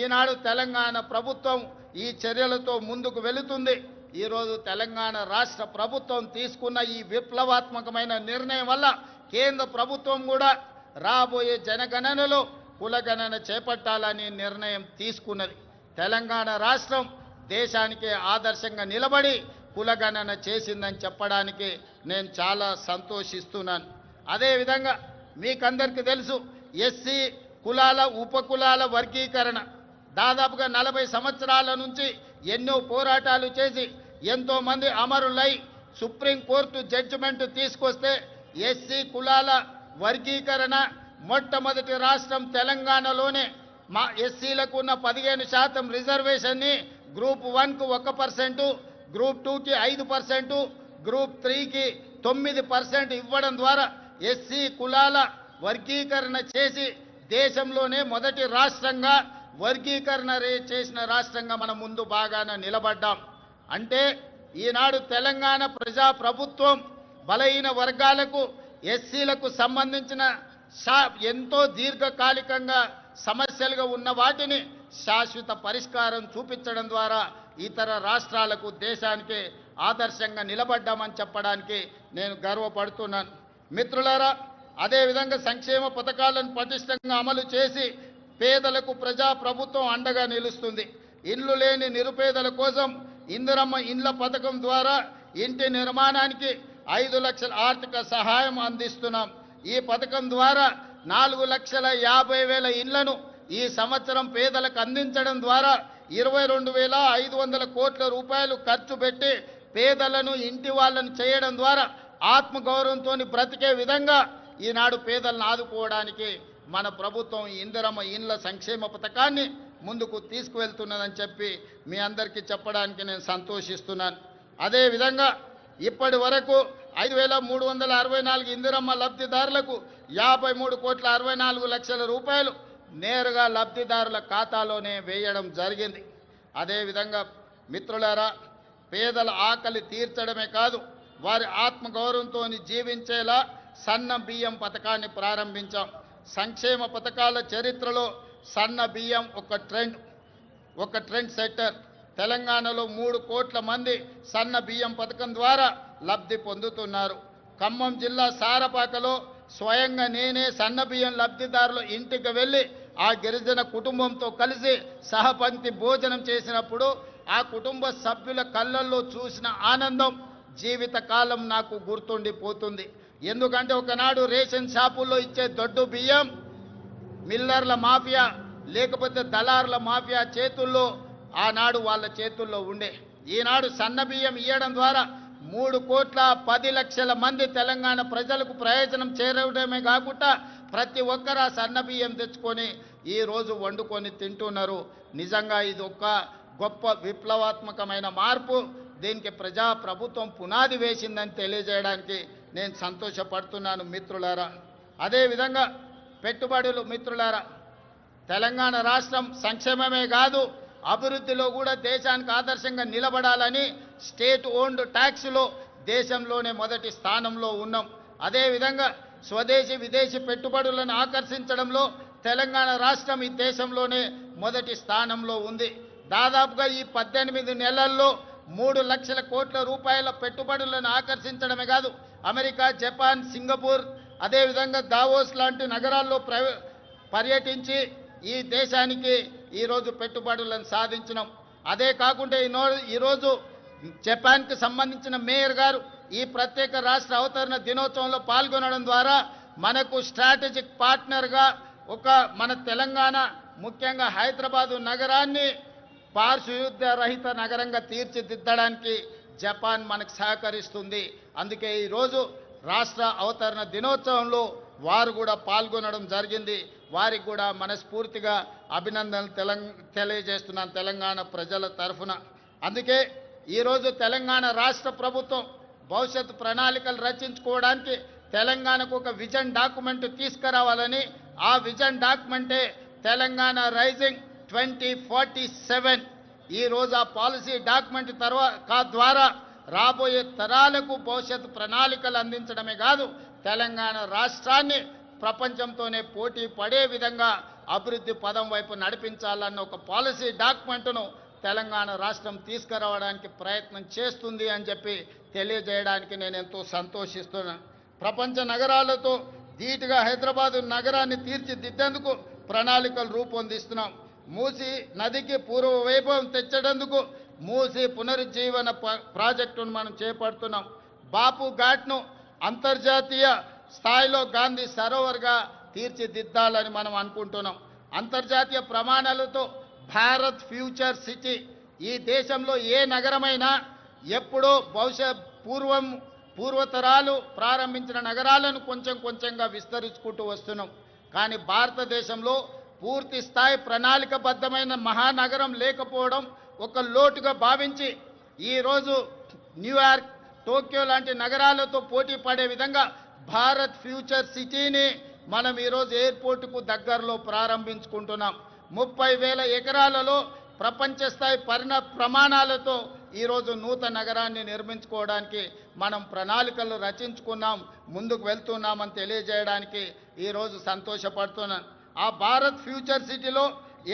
ఈనాడు తెలంగాణ ప్రభుత్వం ఈ చర్యలతో ముందుకు వెళుతుంది. ఈరోజు తెలంగాణ రాష్ట్ర ప్రభుత్వం తీసుకున్న ఈ విప్లవాత్మకమైన నిర్ణయం వల్ల కేంద్ర ప్రభుత్వం కూడా రాబోయే జనగణనలో కులగణన చేపట్టాలని నిర్ణయం తీసుకున్నది. తెలంగాణ రాష్ట్రం దేశానికే ఆదర్శంగా నిలబడి కులగణన చేసిందని చెప్పడానికి నేను చాలా సంతోషిస్తున్నాను. అదేవిధంగా మీకందరికీ తెలుసు, ఎస్సీ కులాల ఉపకులాల వర్గీకరణ దాదాపుగా 40 సంవత్సరాల నుంచి ఎన్నో పోరాటాలు చేసి ఎంతోమంది అమరులై సుప్రీంకోర్టు జడ్జిమెంట్ తీసుకొస్తే ఎస్సీ కులాల వర్గీకరణ మొట్టమొదటి రాష్ట్రం తెలంగాణలోనే మా ఎస్సీలకు ఉన్న 15% రిజర్వేషన్ని గ్రూప్ 1కు 1%, గ్రూప్ 2కి 5%, గ్రూప్ 3కి 9% ఇవ్వడం ద్వారా ఎస్సీ కులాల వర్గీకరణ చేసి దేశంలోనే మొదటి రాష్ట్రంగా వర్గీకరణ చేసిన రాష్ట్రంగా మనం ముందు బాగాన నిలబడ్డాం. అంటే ఈనాడు తెలంగాణ ప్రజా ప్రభుత్వం బలహీన వర్గాలకు ఎస్సీలకు సంబంధించిన ఎంతో దీర్ఘకాలికంగా సమస్యలుగా ఉన్న వాటిని శాశ్వత పరిష్కారం చూపించడం ద్వారా ఇతర రాష్ట్రాలకు దేశానికి ఆదర్శంగా నిలబడ్డామని చెప్పడానికి నేను గర్వపడుతున్నాను. మిత్రులారా, అదేవిధంగా సంక్షేమ పథకాలను పటిష్టంగా అమలు చేసి పేదలకు ప్రజా ప్రభుత్వం అండగా నిలుస్తుంది. ఇల్లు లేని నిరుపేదల కోసం ఇందిరమ్మ ఇండ్ల పథకం ద్వారా ఇంటి నిర్మాణానికి 5 లక్షల ఆర్థిక సహాయం అందిస్తున్నాం. ఈ పథకం ద్వారా 4,50,000 ఇళ్లను ఈ సంవత్సరం పేదలకు అందించడం ద్వారా 22,500 కోట్ల రూపాయలు ఖర్చు పెట్టి పేదలను ఇంటి వాళ్ళను చేయడం ద్వారా ఆత్మగౌరవంతో బ్రతికే విధంగా ఈనాడు పేదలను ఆదుకోవడానికి మన ప్రభుత్వం ఇందిరమ్మ ఇండ్ల సంక్షేమ పథకాన్ని ముందుకు తీసుకువెళ్తున్నదని చెప్పి మీ అందరికీ చెప్పడానికి నేను సంతోషిస్తున్నాను. అదేవిధంగా ఇప్పటి వరకు 5,364 ఇందిరమ్మ లబ్ధిదారులకు 53,64,00,000 రూపాయలు నేరుగా లబ్ధిదారుల ఖాతాలోనే వేయడం జరిగింది. అదేవిధంగా మిత్రులారా, పేదల ఆకలి తీర్చడమే కాదు, వారి ఆత్మగౌరవంతో జీవించేలా సన్న బియ్యం పథకాన్ని ప్రారంభించాం. సంక్షేమ పథకాల చరిత్రలో సన్న బియ్యం ఒక ట్రెండ్ సెట్టర్. తెలంగాణలో 3 కోట్ల మంది సన్న బియ్యం పథకం ద్వారా లబ్ధి పొందుతున్నారు. ఖమ్మం జిల్లా సారపాకలో స్వయంగా నేనే సన్న బియ్యం లబ్ధిదారుల ఇంటికి వెళ్ళి ఆ గిరిజన కుటుంబంతో కలిసి సహపంక్తి భోజనం చేసినప్పుడు ఆ కుటుంబ సభ్యుల కళ్ళల్లో చూసిన ఆనందం జీవితకాలం నాకు గుర్తుండిపోతుంది. ఎందుకంటే ఒకనాడు రేషన్ షాపుల్లో ఇచ్చే దొడ్డు బియ్యం మిల్లర్ల మాఫియా లేకపోతే దళారుల మాఫియా చేతుల్లో ఆనాడు వాళ్ళ చేతుల్లో ఉండే. ఈనాడు సన్న బియ్యం ఇవ్వడం ద్వారా 3,10,00,000 మంది తెలంగాణ ప్రజలకు ప్రయోజనం చేరడమే కాకుండా ప్రతి ఒక్కరు ఆ సన్న బియ్యం తెచ్చుకొని ఈరోజు వండుకొని తింటున్నారు. నిజంగా ఇది ఒక గొప్ప విప్లవాత్మకమైన మార్పు. దీనికి ప్రజా ప్రభుత్వం పునాది వేసిందని తెలియజేయడానికి నేను సంతోషపడుతున్నాను మిత్రులారా. అదేవిధంగా పెట్టుబడులు మిత్రులారా, తెలంగాణ రాష్ట్రం సంక్షేమమే కాదు అభివృద్ధిలో కూడా దేశానికి ఆదర్శంగా నిలబడాలని స్టేట్ ఓన్డ్ ట్యాక్స్లో దేశంలోనే మొదటి స్థానంలో ఉన్నాం. అదేవిధంగా స్వదేశీ విదేశీ పెట్టుబడులను ఆకర్షించడంలో తెలంగాణ రాష్ట్రం ఈ దేశంలోనే మొదటి స్థానంలో ఉంది. దాదాపుగా ఈ 18 నెలల్లో 3 లక్షల కోట్ల రూపాయల పెట్టుబడులను ఆకర్షించడమే కాదు, అమెరికా, జపాన్, సింగపూర్, అదేవిధంగా దావోస్ లాంటి నగరాల్లో పర్యటించి ఈ దేశానికి ఈరోజు పెట్టుబడులను సాధించినాం. అదే కాకుండా ఈరోజు జపాన్కి సంబంధించిన మేయర్ గారు ఈ ప్రత్యేక రాష్ట్ర అవతరణ దినోత్సవంలో పాల్గొనడం ద్వారా మనకు స్ట్రాటజిక్ పార్ట్నర్గా మన తెలంగాణ ముఖ్యంగా హైదరాబాదు నగరాన్ని పారిశుద్ధ్య రహిత నగరంగా తీర్చిదిద్దడానికి జపాన్ మనకు సహకరిస్తుంది. అందుకే ఈరోజు రాష్ట్ర అవతరణ దినోత్సవంలో వారు కూడా పాల్గొనడం జరిగింది. వారికి కూడా మనస్ఫూర్తిగా అభినందనలు తెలియజేస్తున్నాను తెలంగాణ ప్రజల తరఫున. అందుకే ఈరోజు తెలంగాణ రాష్ట్ర ప్రభుత్వం భవిష్యత్తు ప్రణాళికలు రచించుకోవడానికి తెలంగాణకు ఒక విజన్ డాక్యుమెంట్ తీసుకురావాలని, ఆ విజన్ డాక్యుమెంటే తెలంగాణ రైజింగ్ 2047. ఈరోజు ఆ పాలసీ డాక్యుమెంట్ ద్వారా రాబోయే తరాలకు భవిష్యత్తు ప్రణాళికలు అందించడమే కాదు, తెలంగాణ రాష్ట్రాన్ని ప్రపంచంతోనే పోటీ పడే విధంగా అభివృద్ధి పదం వైపు నడిపించాలన్న ఒక పాలసీ డాక్యుమెంట్ను తెలంగాణ రాష్ట్రం తీసుకురావడానికి ప్రయత్నం చేస్తుంది అని చెప్పి తెలియజేయడానికి నేను ఎంతో సంతోషిస్తున్నాను. ప్రపంచ నగరాలతో ధీటుగా హైదరాబాదు నగరాన్ని తీర్చిదిద్దేందుకు ప్రణాళికలు రూపొందిస్తున్నాం. మూసీ నదికి పూర్వ వైభవం తెచ్చేందుకు మూసీ పునరుజ్జీవన ప్రాజెక్టును మనం చేపడుతున్నాం. బాపు ఘాట్ను అంతర్జాతీయ స్థాయిలో గాంధీ సరోవర్గా తీర్చిదిద్దాలని మనం అనుకుంటున్నాం. అంతర్జాతీయ ప్రమాణాలతో భారత్ ఫ్యూచర్ సిటీ, ఈ దేశంలో ఏ నగరమైనా ఎప్పుడో బహుశా పూర్వతరాలు ప్రారంభించిన నగరాలను కొంచెం కొంచెంగా విస్తరించుకుంటూ వస్తున్నాం. కానీ భారతదేశంలో పూర్తి స్థాయి ప్రణాళికబద్ధమైన మహానగరం లేకపోవడం ఒక లోటుగా భావించి ఈరోజు న్యూయార్క్, టోక్యో లాంటి నగరాలతో పోటీ పడే విధంగా భారత్ ఫ్యూచర్ సిటీని మనం ఈరోజు ఎయిర్పోర్టుకు దగ్గరలో ప్రారంభించుకుంటున్నాం. 30,000 ఎకరాలలో ప్రపంచ స్థాయి ప్రమాణాలతో ఈరోజు నూతన నగరాన్ని నిర్మించుకోవడానికి మనం ప్రణాళికలు రచించుకున్నాం, ముందుకు వెళ్తున్నామని తెలియజేయడానికి ఈరోజు సంతోషపడుతున్నాను. ఆ భారత్ ఫ్యూచర్ సిటీలో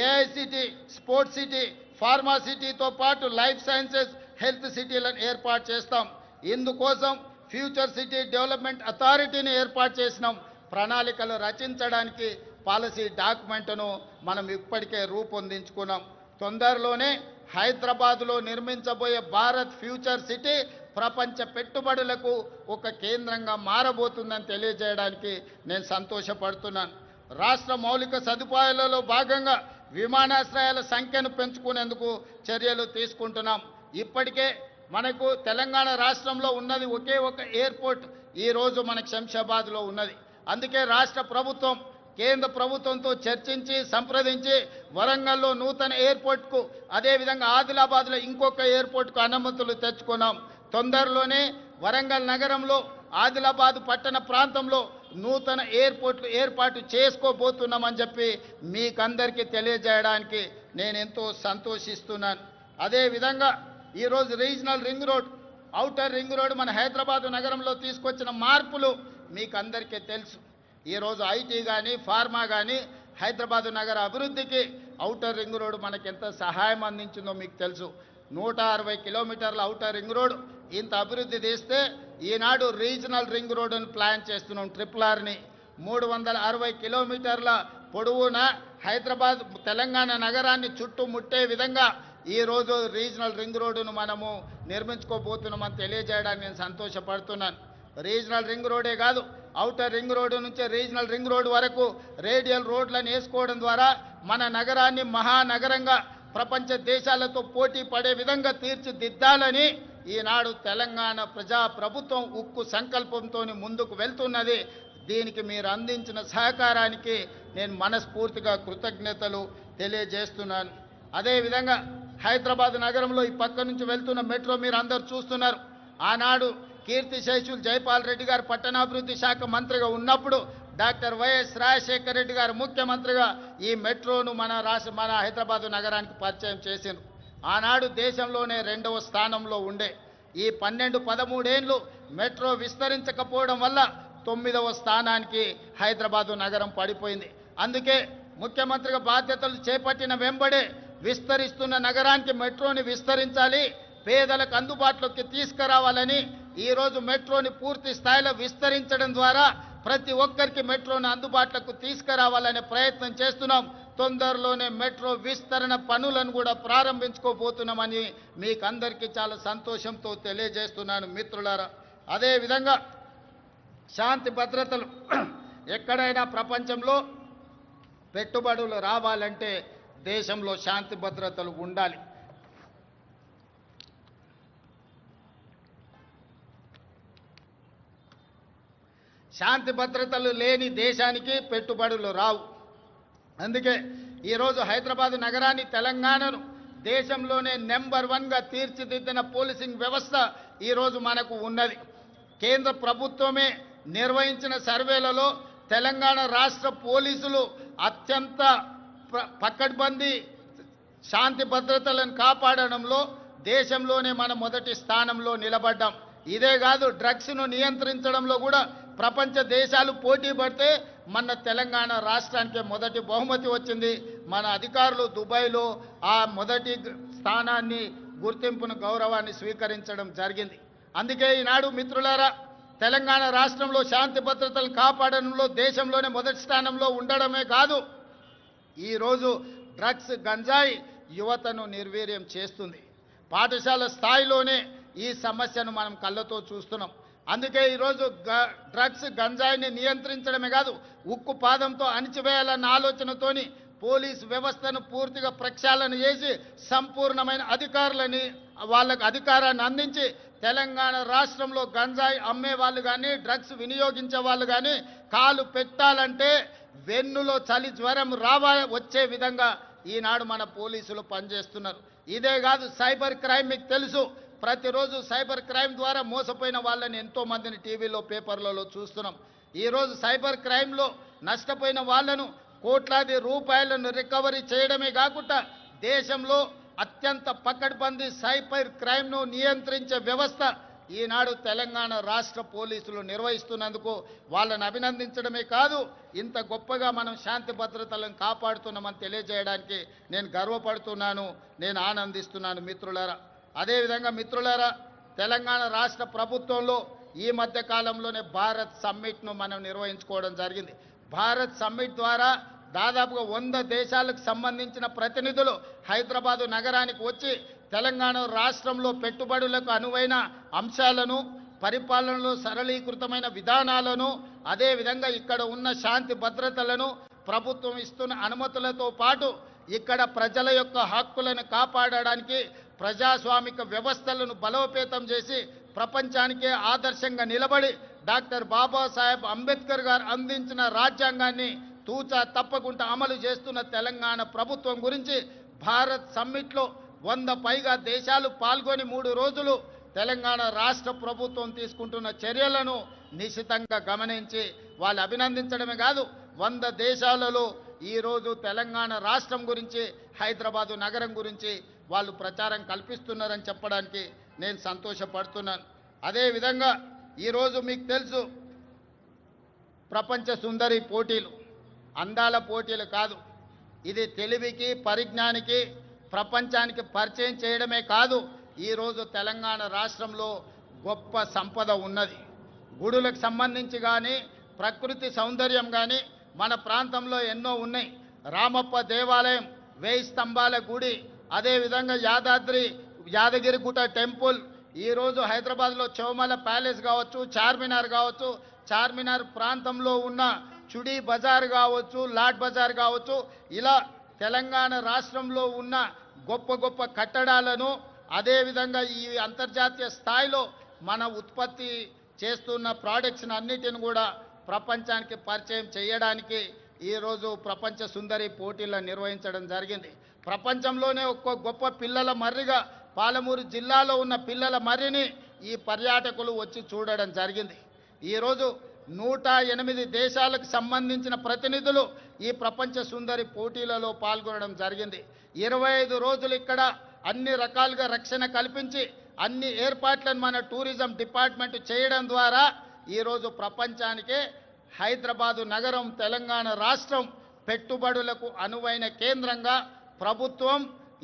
ఏఐసిటీ, స్పోర్ట్స్ సిటీ, ఫార్మా సిటీతో పాటు లైఫ్ సైన్సెస్, హెల్త్ సిటీలను ఏర్పాటు చేస్తాం. ఇందుకోసం ఫ్యూచర్ సిటీ డెవలప్మెంట్ అథారిటీని ఏర్పాటు చేసినాం. ప్రణాళికలు రచించడానికి పాలసీ డాక్యుమెంట్ను మనం ఇప్పటికే రూపొందించుకున్నాం. తొందరలోనే హైదరాబాద్లో నిర్మించబోయే భారత్ ఫ్యూచర్ సిటీ ప్రపంచ పెట్టుబడులకు ఒక కేంద్రంగా మారబోతుందని తెలియజేయడానికి నేను సంతోషపడుతున్నాను. రాష్ట్ర మౌలిక సదుపాయాలలో భాగంగా విమానాశ్రయాల సంఖ్యను పెంచుకునేందుకు చర్యలు తీసుకుంటున్నాం. ఇప్పటికే మనకు తెలంగాణ రాష్ట్రంలో ఉన్నది ఒకే ఒక ఎయిర్పోర్ట్ ఈరోజు మనకు శంషాబాద్లో ఉన్నది. అందుకే రాష్ట్ర ప్రభుత్వం కేంద్ర ప్రభుత్వంతో చర్చించి సంప్రదించి వరంగల్లో నూతన ఎయిర్పోర్ట్కు, అదేవిధంగా ఆదిలాబాద్లో ఇంకొక ఎయిర్పోర్ట్కు అనుమతులు తెచ్చుకున్నాం. తొందరలోనే వరంగల్ నగరంలో, ఆదిలాబాద్ పట్టణ ప్రాంతంలో నూతన ఎయిర్పోర్ట్లు ఏర్పాటు చేసుకోబోతున్నామని చెప్పి మీకందరికీ తెలియజేయడానికి నేను ఎంతో సంతోషిస్తున్నాను. అదేవిధంగా ఈరోజు regional ring road, outer ring road మన హైదరాబాద్ నగరంలో తీసుకొచ్చిన మార్పులు మీకు అందరికీ తెలుసు. ఈరోజు ఐటీ కానీ, ఫార్మా కానీ హైదరాబాద్ నగర అభివృద్ధికి ఔటర్ రింగ్ రోడ్ మనకి ఎంత సహాయం అందించిందో మీకు తెలుసు. 160 కిలోమీటర్ల ఔటర్ రింగ్ రోడ్ ఇంత అభివృద్ధి చేస్తే ఈనాడు రీజనల్ రింగ్ రోడ్డును ప్లాన్ చేస్తున్నాం. RRRని 360 కిలోమీటర్ల పొడవున హైదరాబాద్ తెలంగాణ నగరాన్ని చుట్టుముట్టే విధంగా ఈరోజు రీజనల్ రింగ్ రోడ్డును మనము నిర్మించుకోబోతున్నామని తెలియజేయడానికి నేను సంతోషపడుతున్నాను. రీజనల్ రింగ్ రోడే కాదు, ఔటర్ రింగ్ రోడ్డు నుంచి రీజనల్ రింగ్ రోడ్డు వరకు రేడియల్ రోడ్లను వేసుకోవడం ద్వారా మన నగరాన్ని మహానగరంగా ప్రపంచ దేశాలతో పోటీ పడే విధంగా తీర్చిదిద్దాలని ఈనాడు తెలంగాణ ప్రభుత్వం ఉక్కు సంకల్పంతో ముందుకు వెళ్తున్నది. దీనికి మీరు అందించిన సహకారానికి నేను మనస్ఫూర్తిగా కృతజ్ఞతలు తెలియజేస్తున్నాను. అదేవిధంగా హైదరాబాద్ నగరంలో ఈ పక్క నుంచి వెళ్తున్న మెట్రో మీరు అందరూ చూస్తున్నారు. ఆనాడు కీర్తిశేషులు జైపాల్ రెడ్డి గారు పట్టణాభివృద్ధి శాఖ మంత్రిగా ఉన్నప్పుడు డాక్టర్ వైఎస్ రాజశేఖర రెడ్డి గారు ముఖ్యమంత్రిగా ఈ మెట్రోను మన హైదరాబాద్ నగరానికి పరిచయం చేసిండ్రు. ఆనాడు దేశంలోనే 2వ స్థానంలో ఉండే ఈ 12-13 ఏళ్ళు మెట్రో విస్తరించకపోవడం వల్ల 9వ స్థానానికి హైదరాబాదు నగరం పడిపోయింది. అందుకే ముఖ్యమంత్రిగా బాధ్యతలు చేపట్టిన వెంబడే విస్తరిస్తున్న నగరానికి మెట్రోని విస్తరించాలి, పేదలకు అందుబాటులోకి తీసుకురావాలని ఈరోజు మెట్రోని పూర్తి స్థాయిలో విస్తరించడం ద్వారా ప్రతి ఒక్కరికి మెట్రోని అందుబాటులోకి తీసుకురావాలనే ప్రయత్నం చేస్తున్నాం. తొందరలోనే మెట్రో విస్తరణ పనులను కూడా ప్రారంభించుకోబోతున్నామని మీకు అందరికీ చాలా సంతోషంతో తెలియజేస్తున్నాను మిత్రులారా. అదేవిధంగా శాంతి భద్రతలు ఎక్కడైనా ప్రపంచంలో పెట్టుబడులు రావాలంటే దేశంలో శాంతి భద్రతలు ఉండాలి. శాంతి భద్రతలు లేని దేశానికి పెట్టుబడులు రావు. అందుకే ఈరోజు హైదరాబాద్ నగరాన్ని, తెలంగాణను దేశంలోనే నెంబర్ 1గా తీర్చిదిద్దిన పోలీసింగ్ వ్యవస్థ ఈరోజు మనకు ఉన్నది. కేంద్ర ప్రభుత్వమే నిర్వహించిన సర్వేలలో తెలంగాణ రాష్ట్ర పోలీసులు అత్యంత పకడ్బందీ శాంతి భద్రతలను కాపాడడంలో దేశంలోనే మన మొదటి స్థానంలో నిలబడ్డాం. ఇదే కాదు, డ్రగ్స్ను నియంత్రించడంలో కూడా ప్రపంచ దేశాలు పోటీ పడితే మన తెలంగాణ రాష్ట్రానికి మొదటి బహుమతి వచ్చింది. మన అధికారులు దుబాయ్లో ఆ మొదటి స్థానాన్ని, గుర్తింపును, గౌరవాన్ని స్వీకరించడం జరిగింది. అందుకే ఈనాడు మిత్రులారా, తెలంగాణ రాష్ట్రంలో శాంతి భద్రతలు కాపాడడంలో దేశంలోనే మొదటి స్థానంలో ఉండడమే కాదు, ఈరోజు డ్రగ్స్, గంజాయి యువతను నిర్వీర్యం చేస్తుంది. పాఠశాల స్థాయిలోనే ఈ సమస్యను మనం కళ్ళతో చూస్తున్నాం. అందుకే ఈరోజు డ్రగ్స్, గంజాయిని నియంత్రించడమే కాదు, ఉక్కు పాదంతో అణిచివేయాలన్న ఆలోచనతోని పోలీస్ వ్యవస్థను పూర్తిగా ప్రక్షాళన చేసి సంపూర్ణమైన అధికారులని వాళ్ళకు అధికారాన్ని అందించి తెలంగాణ రాష్ట్రంలో గంజాయి అమ్మే వాళ్ళు కానీ డ్రగ్స్ వినియోగించే వాళ్ళు కానీ కాలు పెట్టాలంటే వెన్నులో చలి జ్వరం వచ్చే విధంగా ఈనాడు మన పోలీసులు పనిచేస్తున్నారు. ఇదే కాదు, సైబర్ క్రైమ్ మీకు తెలుసు. ప్రతిరోజు సైబర్ క్రైమ్ ద్వారా మోసపోయిన వాళ్ళని ఎంతో మందిని టీవీలో పేపర్లలో చూస్తున్నాం. ఈరోజు సైబర్ క్రైమ్లో నష్టపోయిన వాళ్ళను కోట్లాది రూపాయలను రికవరీ చేయడమే కాకుండా దేశంలో అత్యంత పకడ్బందీ సైబర్ క్రైమ్ను నియంత్రించే వ్యవస్థ ఈనాడు తెలంగాణ రాష్ట్ర పోలీసులు నిర్వహిస్తున్నందుకు వాళ్ళని అభినందించడమే కాదు, ఇంత గొప్పగా మనం శాంతి భద్రతలను కాపాడుతున్నామని తెలియజేయడానికి నేను గర్వపడుతున్నాను, నేను ఆనందిస్తున్నాను మిత్రులారా. అదేవిధంగా మిత్రులారా, తెలంగాణ రాష్ట్ర ప్రభుత్వంలో ఈ మధ్య కాలంలోనే భారత్ సమ్మిట్ను మనం నిర్వహించుకోవడం జరిగింది. భారత్ సమ్మిట్ ద్వారా దాదాపుగా 100 దేశాలకు సంబంధించిన ప్రతినిధులు హైదరాబాదు నగరానికి వచ్చి తెలంగాణ రాష్ట్రంలో పెట్టుబడులకు అనువైన అంశాలను, పరిపాలనలో సరళీకృతమైన విధానాలను, అదేవిధంగా ఇక్కడ ఉన్న శాంతి భద్రతలను, ప్రభుత్వం ఇస్తున్న అనుమతులతో పాటు ఇక్కడ ప్రజల యొక్క హక్కులను కాపాడడానికి ప్రజాస్వామిక వ్యవస్థలను బలోపేతం చేసి ప్రపంచానికే ఆదర్శంగా నిలబడి డాక్టర్ బాబాసాహెబ్ అంబేద్కర్ గారు అందించిన రాజ్యాంగాన్ని తూచా తప్పకుండా అమలు చేస్తున్న తెలంగాణ ప్రభుత్వం గురించి భారత్ సమ్మిట్లో 100 పైగా దేశాలు పాల్గొని 3 రోజులు తెలంగాణ రాష్ట్ర ప్రభుత్వం తీసుకుంటున్న చర్యలను నిశితంగా గమనించి వాళ్ళు అభినందించడమే కాదు, 100 దేశాలలో ఈరోజు తెలంగాణ రాష్ట్రం గురించి, హైదరాబాదు నగరం గురించి వాళ్ళు ప్రచారం కల్పిస్తున్నారని చెప్పడానికి నేను సంతోషపడుతున్నాను. అదేవిధంగా ఈరోజు మీకు తెలుసు, ప్రపంచ సుందరి పోటీలు అందాల పోటీలు కాదు, ఇది తెలివికి పరిజ్ఞానికి ప్రపంచానికి పరిచయం చేయడమే కాదు, ఈరోజు తెలంగాణ రాష్ట్రంలో గొప్ప సంపద ఉన్నది. గుడులకు సంబంధించి కానీ, ప్రకృతి సౌందర్యం కానీ మన ప్రాంతంలో ఎన్నో ఉన్నాయి. రామప్ప దేవాలయం, 1000 స్తంభాల గుడి, అదేవిధంగా యాదగిరిగుట్ట టెంపుల్, ఈరోజు హైదరాబాద్లో చౌమల ప్యాలెస్ కావచ్చు, చార్మినార్ కావచ్చు, చార్మినార్ ప్రాంతంలో ఉన్న చుడీ బజార్ కావచ్చు, లాడ్ బజార్ కావచ్చు, ఇలా తెలంగాణ రాష్ట్రంలో ఉన్న గొప్ప గొప్ప కట్టడాలను, అదేవిధంగా ఈ అంతర్జాతీయ స్థాయిలో మన ఉత్పత్తి చేస్తున్న ప్రోడక్ట్స్ని అన్నిటిని కూడా ప్రపంచానికి పరిచయం చేయడానికి ఈరోజు ప్రపంచ సుందరి పోటీలను నిర్వహించడం జరిగింది. ప్రపంచంలోనే ఒక్క గొప్ప పిల్లల మర్రిగా పాలమూరు జిల్లాలో ఉన్న పిల్లల మర్రిని ఈ పర్యాటకులు వచ్చి చూడడం జరిగింది. ఈరోజు 108 దేశాలకు సంబంధించిన ప్రతినిధులు ఈ ప్రపంచ సుందరి పోటీలలో పాల్గొనడం జరిగింది. 25 రోజులు ఇక్కడ అన్ని రకాలుగా రక్షణ కల్పించి అన్ని ఏర్పాట్లను మన టూరిజం డిపార్ట్మెంట్ చేయడం ద్వారా ఈరోజు ప్రపంచానికే హైదరాబాదు నగరం, తెలంగాణ రాష్ట్రం పెట్టుబడులకు అనువైన కేంద్రంగా ప్రభుత్వం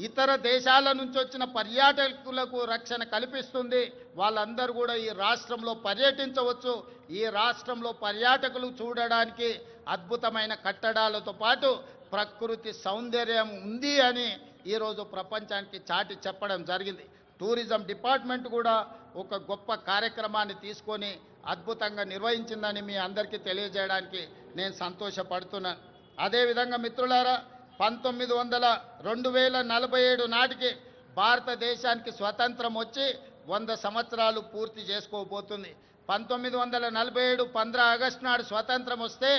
ఇతర దేశాల నుంచి వచ్చిన పర్యాటకులకు రక్షణ కల్పిస్తుంది. వాళ్ళందరూ కూడా ఈ రాష్ట్రంలో పర్యటించవచ్చు. ఈ రాష్ట్రంలో పర్యాటకులు చూడడానికి అద్భుతమైన కట్టడాలతో పాటు ప్రకృతి సౌందర్యం ఉంది అని ఈరోజు ప్రపంచానికి చాటి చెప్పడం జరిగింది. టూరిజం డిపార్ట్మెంట్ కూడా ఒక గొప్ప కార్యక్రమాన్ని తీసుకొని అద్భుతంగా నిర్వహించిందని మీ అందరికీ తెలియజేయడానికి నేను సంతోషపడుతున్నాను. అదేవిధంగా మిత్రులారా, 2047 నాటికి భారతదేశానికి స్వతంత్రం వచ్చి 100 సంవత్సరాలు పూర్తి చేసుకోబోతుంది. 1947 15 ఆగస్టు నాడు స్వతంత్రం వస్తే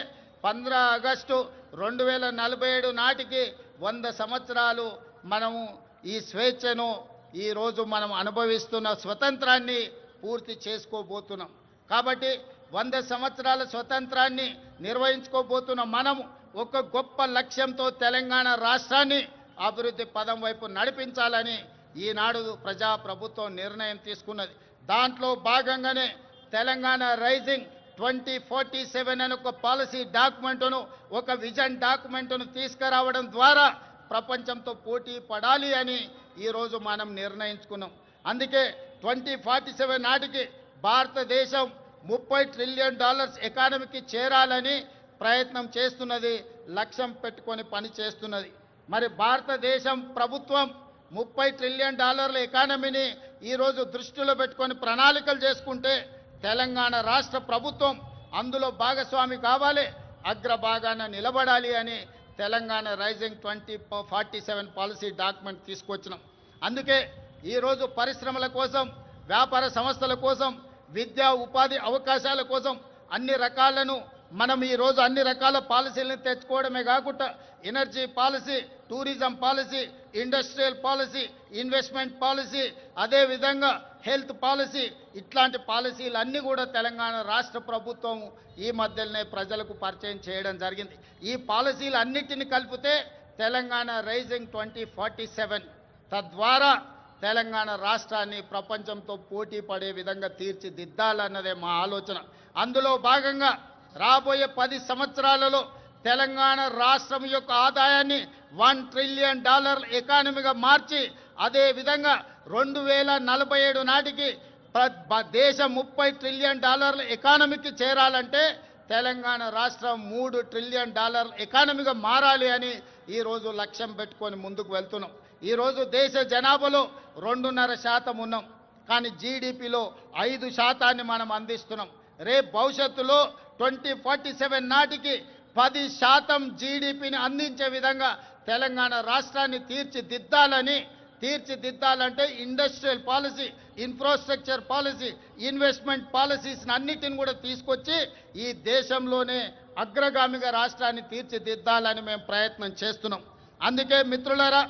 15 ఆగస్టు 2047 నాటికి 100 సంవత్సరాలు మనము ఈ స్వేచ్ఛను ఈరోజు మనం అనుభవిస్తున్న స్వతంత్రాన్ని పూర్తి చేసుకోబోతున్నాం. కాబట్టి 100 సంవత్సరాల స్వతంత్రాన్ని నిర్వహించుకోబోతున్న మనము ఒక గొప్ప లక్ష్యంతో తెలంగాణ రాష్ట్రాన్ని అభివృద్ధి పదం వైపు నడిపించాలని ఈనాడు ప్రజాప్రభుత్వం నిర్ణయం తీసుకున్నది. దాంట్లో భాగంగానే తెలంగాణ రైజింగ్ 2047 అనే ఒక పాలసీ డాక్యుమెంటును, ఒక విజన్ డాక్యుమెంటును తీసుకురావడం ద్వారా ప్రపంచంతో పోటీ పడాలి అని ఈరోజు మనం నిర్ణయించుకున్నాం. అందుకే 2047 నాటికి భారతదేశం $30 ట్రిలియన్ ఎకానమీకి చేరాలని ప్రయత్నం చేస్తున్నది, లక్ష్యం పెట్టుకొని పని చేస్తున్నది. మరి భారతదేశం ప్రభుత్వం $30 ట్రిలియన్ ఎకానమీని ఈరోజు దృష్టిలో పెట్టుకొని ప్రణాళికలు చేసుకుంటే తెలంగాణ రాష్ట్ర ప్రభుత్వం అందులో భాగస్వామి కావాలి, అగ్రభాగాన నిలబడాలి అని తెలంగాణ రైజింగ్ 2047 పాలసీ డాక్యుమెంట్ తీసుకొచ్చినాం. అందుకే ఈరోజు పరిశ్రమల కోసం, వ్యాపార సంస్థల కోసం, విద్యా ఉపాధి అవకాశాల కోసం అన్ని రకాలను మనం ఈరోజు అన్ని రకాల పాలసీలను తెచ్చుకోవడమే కాకుండా energy policy, tourism policy, industrial policy, investment policy, అదేవిధంగా హెల్త్ పాలసీ, ఇట్లాంటి పాలసీలన్నీ కూడా తెలంగాణ రాష్ట్ర ప్రభుత్వం ఈ మధ్యలోనే ప్రజలకు పరిచయం చేయడం జరిగింది. ఈ పాలసీలన్నిటిని కలిపితే తెలంగాణ రైజింగ్ 2047 తద్వారా తెలంగాణ రాష్ట్రాన్ని ప్రపంచంతో పోటీ పడే విధంగా తీర్చిదిద్దాలన్నదే మా ఆలోచన. అందులో భాగంగా రాబోయే 10 సంవత్సరాలలో తెలంగాణ రాష్ట్రం యొక్క ఆదాయాన్ని $1 ట్రిలియన్ ఎకానమీగా మార్చి, అదే విధంగా 2047 నాటికి దేశం $30 ట్రిలియన్ ఎకానమీకి చేరాలంటే తెలంగాణ రాష్ట్రం $3 ట్రిలియన్ ఎకానమీగా మారాలి అని ఈరోజు లక్ష్యం పెట్టుకొని ముందుకు వెళ్తున్నాం. ఈరోజు దేశ జనాభాలో 2.5% ఉన్నాం, కానీ జీడిపిలో 5% మనం అందిస్తున్నాం. రేపు భవిష్యత్తులో 2047 నాటికి 10% జీడిపిని అందించే విధంగా తెలంగాణ రాష్ట్రాన్ని తీర్చిదిద్దాలంటే industrial policy, infrastructure policy, investment policies అన్నిటిని కూడా తీసుకొచ్చి ఈ దేశంలోనే అగ్రగామిగా రాష్ట్రాన్ని తీర్చిదిద్దాలని మేము ప్రయత్నం చేస్తున్నాం. అందుకే మిత్రులారా,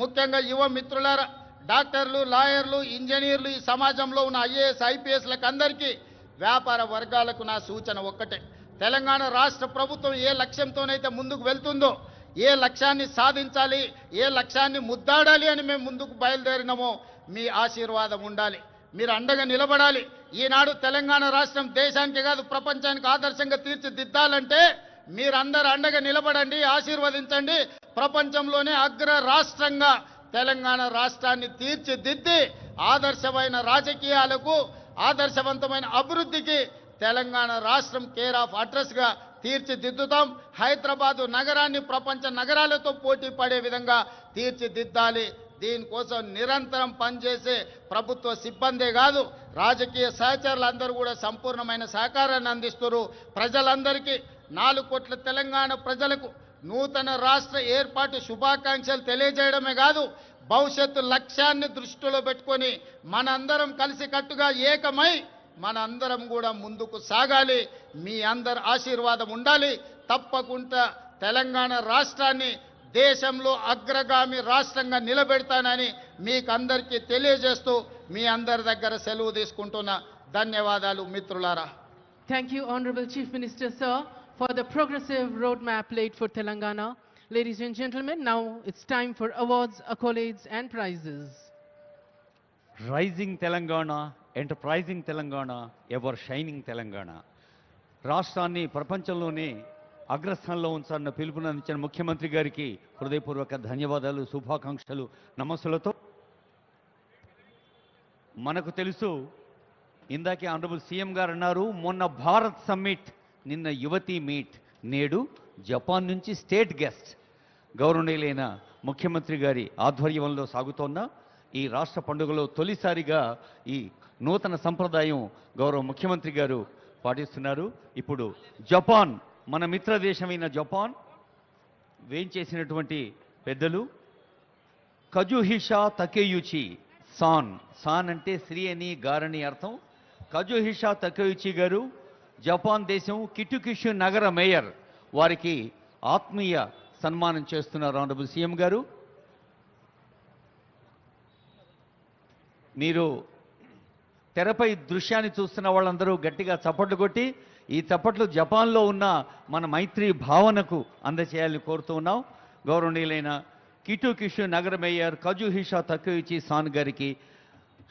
ముఖ్యంగా యువ మిత్రులారా, డాక్టర్లు, లాయర్లు, ఇంజనీర్లు, ఈ సమాజంలో ఉన్న ఐఏఎస్, ఐపీఎస్లకు అందరికీ, వ్యాపార వర్గాలకు నా సూచన ఒక్కటే. తెలంగాణ రాష్ట్ర ప్రభుత్వం ఏ లక్ష్యంతోనైతే ముందుకు వెళ్తుందో, ఏ లక్ష్యాన్ని సాధించాలి, ఏ లక్ష్యాన్ని ముద్దాడాలి అని మేము ముందుకు బయలుదేరినామో మీ ఆశీర్వాదం ఉండాలి. మీరు అండగా నిలబడాలి. ఈనాడు తెలంగాణ రాష్ట్రం దేశానికి కాదు ప్రపంచానికి ఆదర్శంగా తీర్చిదిద్దాలంటే మీరందరూ అండగా నిలబడండి, ఆశీర్వదించండి. ప్రపంచంలోనే అగ్ర రాష్ట్రంగా తెలంగాణ రాష్ట్రాన్ని తీర్చిదిద్ది ఆదర్శమైన రాజకీయాలకు, ఆదర్శవంతమైన అభివృద్ధికి తెలంగాణ రాష్ట్రం కేర్ ఆఫ్ అడ్రస్గా తీర్చిదిద్దుతాం. హైదరాబాదు నగరాన్ని ప్రపంచ నగరాలతో పోటీ పడే విధంగా తీర్చిదిద్దాలి. దీనికోసం నిరంతరం పనిచేసే ప్రభుత్వ సిబ్బందే కాదు, రాజకీయ సహచరులందరూ కూడా సంపూర్ణమైన సహకారాన్ని అందిస్తారు. ప్రజలందరికీ 4 కోట్ల తెలంగాణ ప్రజలకు నూతన రాష్ట్ర ఏర్పాటు శుభాకాంక్షలు తెలియజేయడమే కాదు, భవిష్యత్తు లక్ష్యాన్ని దృష్టిలో పెట్టుకొని మనందరం కలిసికట్టుగా ఏకమై మనందరం కూడా ముందుకు సాగాలి. మీ అందరి ఆశీర్వాదం ఉండాలి. తప్పకుండా తెలంగాణ రాష్ట్రాన్ని దేశంలో అగ్రగామి రాష్ట్రంగా నిలబెడతానని మీకు అందరికీ తెలియజేస్తూ మీ అందరి దగ్గర సెలవు తీసుకుంటున్నా. ధన్యవాదాలు మిత్రులారా. Thank you, Honorable Chief Minister, sir, for the progressive roadmap laid for Telangana. Ladies and gentlemen, now it's time for awards, accolades and prizes. Rising Telangana, enterprising Telangana, ever shining Telangana. రాష్ట్రాన్ని ప్రపంచంలోనే అగ్రస్థానంలో ఉంచాలన్న పిలుపునందించిన ముఖ్యమంత్రి గారికి హృదయపూర్వక ధన్యవాదాలు, శుభాకాంక్షలు, నమస్సులతో. మనకు తెలుసు, ఇందాకే ఆనరబుల్ సీఎం గారు అన్నారు, మొన్న భారత్ సమ్మిట్, నిన్న యువతీ మీట్, నేడు జపాన్ నుంచి స్టేట్ గెస్ట్. గౌరవనీయులైన ముఖ్యమంత్రి గారి ఆధ్వర్యంలో సాగుతోన్న ఈ రాష్ట్ర పండుగలో తొలిసారిగా ఈ నూతన సంప్రదాయం గౌరవ ముఖ్యమంత్రి గారు పాటిస్తున్నారు. ఇప్పుడు జపాన్, మన మిత్ర దేశమైన జపాన్ వేంచేసినటువంటి పెద్దలు కజుహిషా తకేయుచి సాన్, సాన్ అంటే శ్రీ అని, గారని అర్థం. కజుహిషా తకేయుచి గారు జపాన్ దేశం కిటుకిషు నగర మేయర్, వారికి ఆత్మీయ సన్మానం చేస్తున్నారు ఆనరబుల్ సీఎం గారు. మీరు తెరపై దృశ్యాన్ని చూస్తున్న వాళ్ళందరూ గట్టిగా చప్పట్లు కొట్టి ఈ చప్పట్లు జపాన్లో ఉన్న మన మైత్రి భావనకు అందచేయాలని కోరుతూ ఉన్నాం. గౌరవనీయులైన కిటుకిషు నగర మేయర్ కజుహిషా తకేయుచి సాన్ గారికి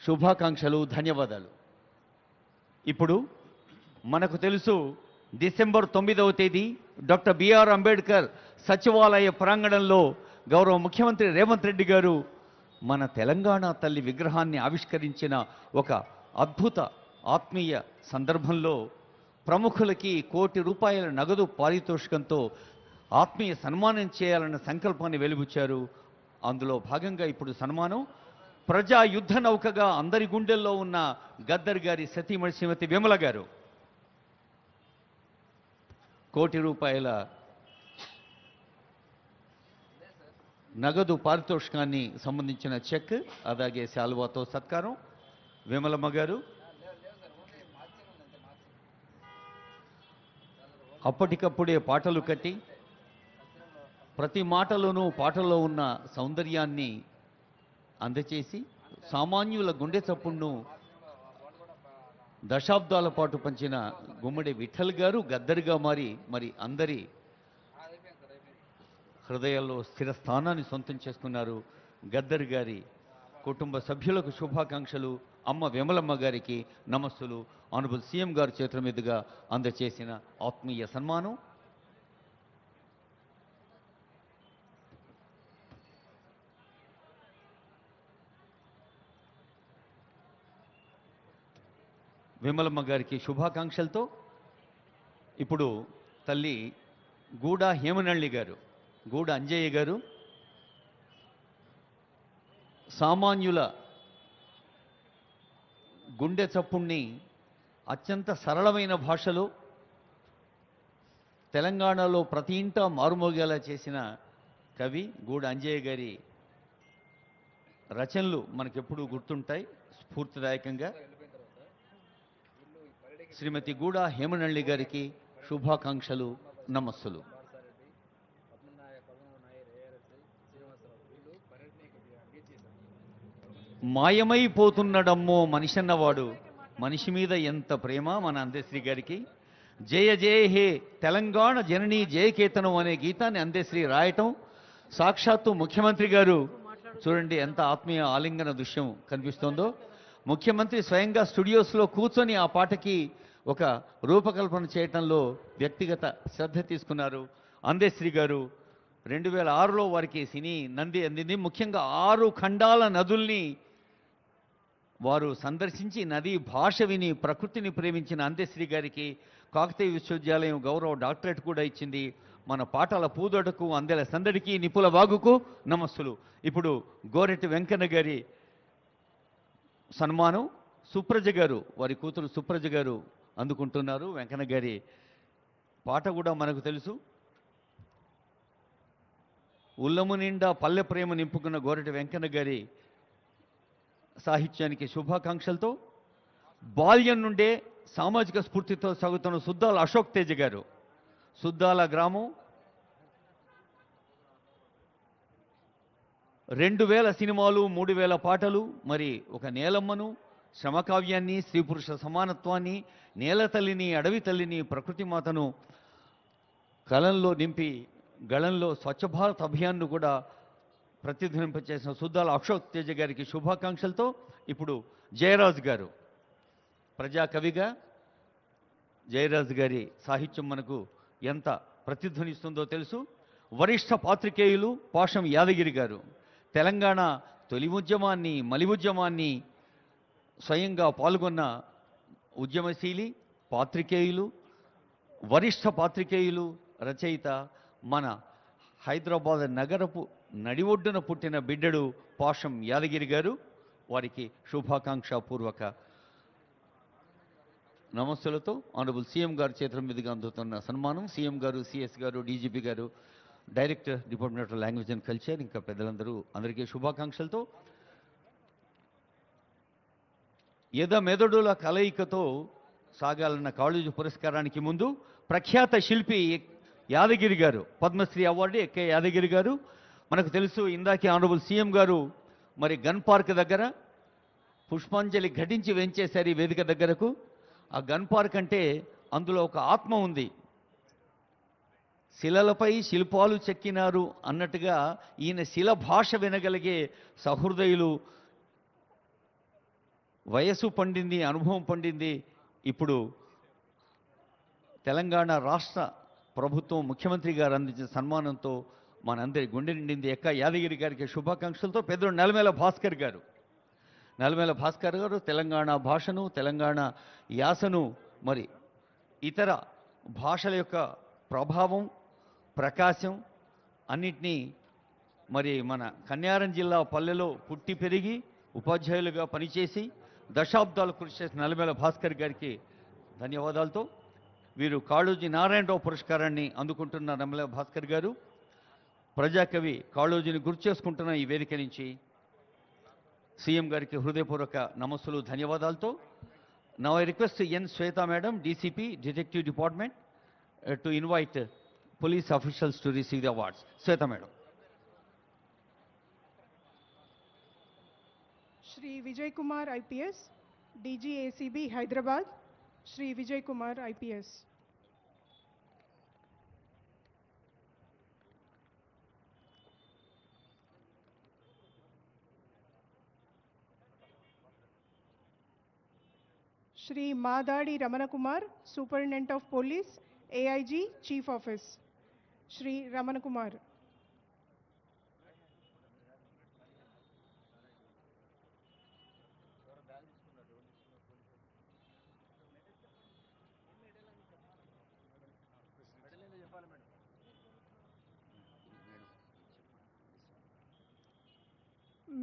శుభాకాంక్షలు, ధన్యవాదాలు. ఇప్పుడు మనకు తెలుసు, డిసెంబర్ 9వ తేదీ డాక్టర్ బిఆర్ అంబేద్కర్ సచివాలయ ప్రాంగణంలో గౌరవ ముఖ్యమంత్రి రేవంత్ రెడ్డి గారు మన తెలంగాణ తల్లి విగ్రహాన్ని ఆవిష్కరించిన ఒక అద్భుత ఆత్మీయ సందర్భంలో ప్రముఖులకి ₹1 కోటి నగదు పారితోషికంతో ఆత్మీయ సన్మానం చేయాలన్న సంకల్పాన్ని వెలిబుచ్చారు. అందులో భాగంగా ఇప్పుడు సన్మానం ప్రజా యుద్ధ నౌకగా అందరి గుండెల్లో ఉన్న గద్దర్ గారి సతీమణి శ్రీమతి విమల గారు ₹1 కోటి నగదు పారితోషికాన్ని సంబంధించిన చెక్ అలాగే శాలువాతో సత్కారం. విమలమ్మ గారు అప్పటికప్పుడే పాటలు కట్టి ప్రతి మాటలోనూ పాటల్లో ఉన్న సౌందర్యాన్ని అందచేసి సామాన్యుల గుండె చప్పుడును దశాబ్దాల పాటు పంచిన గుమ్మడి విఠల్ గారు గద్దరిగా మారి మరి అందరి హృదయాల్లో స్థిర స్థానాన్ని సొంతం చేసుకున్నారు. గద్దర్ గారి కుటుంబ సభ్యులకు శుభాకాంక్షలు. అమ్మ విమలమ్మ గారికి నమస్సులు. ఆనరబుల్ సీఎం గారి చేతుల మీదుగా అందచేసిన ఆత్మీయ సన్మానం. విమలమ్మ గారికి శుభాకాంక్షలతో ఇప్పుడు తల్లి గూడ హేమనల్లి గారు, గూడ అంజయ్య గారు సామాన్యుల గుండె చప్పుణ్ణి అత్యంత సరళమైన భాషలో తెలంగాణలో ప్రతి ఇంటా మారుమోగేలా చేసిన కవి గూడ అంజయ్య గారి రచనలు మనకెప్పుడూ గుర్తుంటాయి స్ఫూర్తిదాయకంగా. శ్రీమతి గూడ హేమనల్లి గారికి శుభాకాంక్షలు, నమస్సులు. మాయమైపోతున్నడమ్మో మనిషన్నవాడు, మనిషి మీద ఎంత ప్రేమ మన అందశ్రీ గారికి. జయ జయ హే తెలంగాణ జననీ జయకేతనం అనే గీతాన్ని అందశ్రీ రాయటం, సాక్షాత్తు ముఖ్యమంత్రి గారు చూడండి ఎంత ఆత్మీయ ఆలింగన దృశ్యం కనిపిస్తోందో. ముఖ్యమంత్రి స్వయంగా స్టూడియోస్లో కూర్చొని ఆ పాటకి ఒక రూపకల్పన చేయటంలో వ్యక్తిగత శ్రద్ధ తీసుకున్నారు అందశ్రీ గారు. 2006లో వారికి సినీ నంది అందింది. ముఖ్యంగా 6 ఖండాల నదుల్ని వారు సందర్శించి నదీ భాష విని ప్రకృతిని ప్రేమించిన అందశ్రీ గారికి కాకతీయ విశ్వవిద్యాలయం గౌరవ డాక్టరేట్ కూడా ఇచ్చింది. మన పాటల పూదొడకు అందెల సందడికి నిపుల వాగుకు నమస్సులు. ఇప్పుడు గోరెట్టి వెంకన్న గారి సన్మానం సుప్రజ గారు, వారి కూతురు సుప్రజ గారు అందుకుంటున్నారు. వెంకన్న గారి పాట కూడా మనకు తెలుసు. ఉల్లము నిండా పల్లె ప్రేమ నింపుకున్న గోరెటి వెంకన్న గారి సాహిత్యానికి శుభాకాంక్షలతో బాల్యం నుండే సామాజిక స్ఫూర్తితో సాగుతున్న సుద్దాల అశోక్ తేజ గారు, సుద్దాల గ్రామం 2000 సినిమాలు, 3000 పాటలు, మరి ఒక నేలమ్మను, శ్రమకావ్యాన్ని, స్త్రీ పురుష సమానత్వాన్ని, నేల తల్లిని, అడవి తల్లిని, ప్రకృతి మాతను కలంలో నింపి గళంలో స్వచ్ఛ భారత్ అభియాన్ను కూడా ప్రతిధ్వనింపచేసిన సుద్దాల అశోక్ తేజ గారికి శుభాకాంక్షలతో ఇప్పుడు జయరాజు గారు, ప్రజాకవిగా జయరాజు గారి సాహిత్యం మనకు ఎంత ప్రతిధ్వనిస్తుందో తెలుసు. వరిష్ఠ పాత్రికేయులు పాషం యాదగిరి గారు తెలంగాణ తొలి ఉద్యమాన్ని, మలి ఉద్యమాన్ని స్వయంగా పాల్గొన్న ఉద్యమశీలి, పాత్రికేయులు, వరిష్ఠ పాత్రికేయులు, రచయిత, మన హైదరాబాద్ నగరపు నడి ఒడ్డున పుట్టిన బిడ్డడు పాషం యాదగిరి గారు. వారికి శుభాకాంక్షాపూర్వక నమస్సులతో ఆనరబుల్ సీఎం గారి చేతుల మీదుగా అందుతున్న సన్మానం. సీఎం గారు, సిఎస్ గారు, డీజీపీ గారు, director department of language and culture, ఇంకా పెద్దలందరూ అందరికీ శుభాకాంక్షలతో మెదడుల కలయికతో సాగాలన్న కాళోజీ పురస్కారానికి ముందు ప్రఖ్యాత శిల్పి యాదగిరి గారు, పద్మశ్రీ అవార్డు ఎక్కే యాదగిరి గారు మనకు తెలుసు. ఇందాకే ఆనరబుల్ సీఎం గారు మరి గన్ పార్క్ దగ్గర పుష్పాంజలి ఘటించి వెంచేశారు ఈ వేదిక దగ్గరకు. ఆ గన్ పార్క్ అంటే అందులో ఒక ఆత్మ ఉంది. శిలలపై శిల్పాలు చెక్కినారు అన్నట్టుగా ఈయన శిల భాష వినగలిగే సహృదయులు. వయసు పండింది, అనుభవం పండింది. ఇప్పుడు తెలంగాణ రాష్ట్ర ప్రభుత్వం ముఖ్యమంత్రి గారు అందించిన సన్మానంతో మనందరి గుండె నిండింది. ఎక్క యాదగిరి గారికి శుభాకాంక్షలతో పెద్దలు నల్లమేల భాస్కర్ గారు, నల్లమేల భాస్కర్ గారు తెలంగాణ భాషను, తెలంగాణ యాసను, మరి ఇతర భాషల యొక్క ప్రభావం, ప్రకాశం అన్నిటినీ మరి మన కన్యారం జిల్లా పల్లెలో పుట్టి పెరిగి ఉపాధ్యాయులుగా పనిచేసి దశాబ్దాలు కృషి చేసిన నల్లమేల భాస్కర్ గారికి ధన్యవాదాలతో వీరు కాళోజీ నారాయణరావు పురస్కారాన్ని అందుకుంటున్న నల్లమేల భాస్కర్ గారు ప్రజాకవి కాళోజీని గుర్తు చేసుకుంటున్న ఈ వేదిక నుంచి సీఎం గారికి హృదయపూర్వక నమస్సులు, ధన్యవాదాలతో now I request N Shweta madam, DCP detective department, to invite police officials to receive the awards. Sweta madam. Shri Vijay Kumar IPS, DG ACB Hyderabad, Shri Vijay Kumar IPS. Shri Madadi Ramana Kumar, Superintendent of Police, AIG, Chief Office. Shri Ramana Kumar.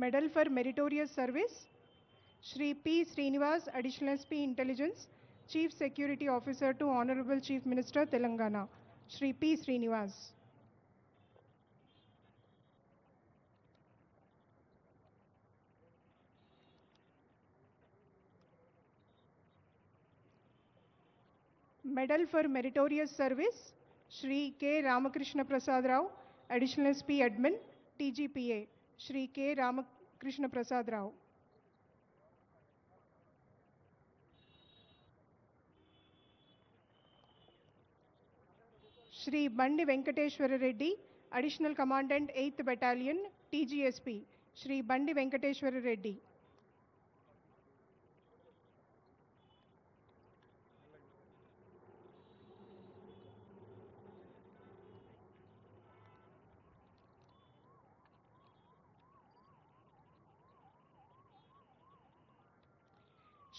Medal for Meritorious Service, Shri P. Srinivas, Additional SP Intelligence, Chief Security Officer to Honorable Chief Minister, Telangana, Shri P. Srinivas. Medal for Meritorious Service, Shri K. Ramakrishna Prasad Rao, Additional SP Admin, TGPA, Shri K. Ramakrishna Prasad Rao. Shri Bandi Venkateshwara Reddy, Additional Commandant 8th Battalion, TGSP, Shri Bandi Venkateshwara Reddy.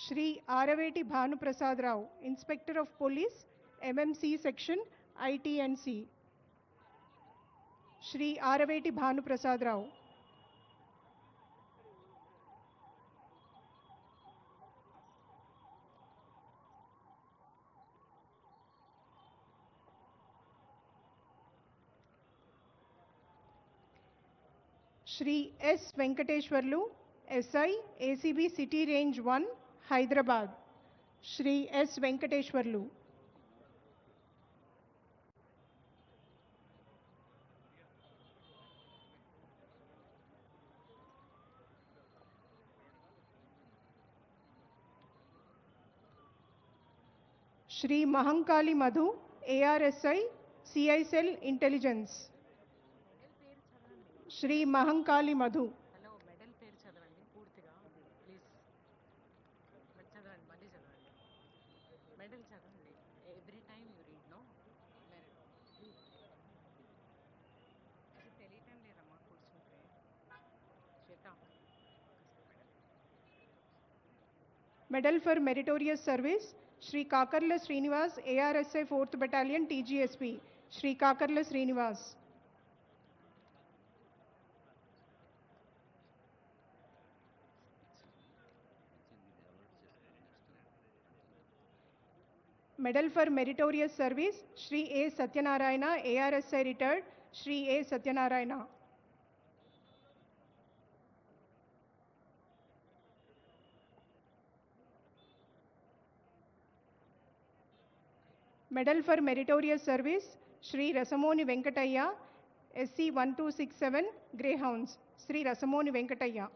Shri Araveti Bhanu Prasad Rao, Inspector of Police, MMC Section, ITNC. Shri Araveti Bhanu Prasad Rao. Shri S. Venkateshwarlu, SI, ACB City Range 1, Hyderabad. Shri S. Venkateshwarlu. Shri Mahankali Madhu, ARSI, CI Cell Intelligence. Shri Mahankali Madhu. Hello medal పేరు చదవండి పూర్తిగా please. చదవండి, మళ్ళీ చదవండి. Medal చదవండి. Every time you read no తెలియటం లేదమ్మా కూర్చుంటే. శ్వేత. Medal for Meritorious Service, Shri Kakarla Srinivas, ARSI 4th Battalion, TGSP, Shri Kakarla Srinivas. Medal for Meritorious Service, Shri A. Satyanarayana, ARSI retired, Shri A. Satyanarayana. Medal for Meritorious Service, Shri Rasamoni Venkatayya, SC 1267, Greyhounds, Shri Rasamoni Venkatayya.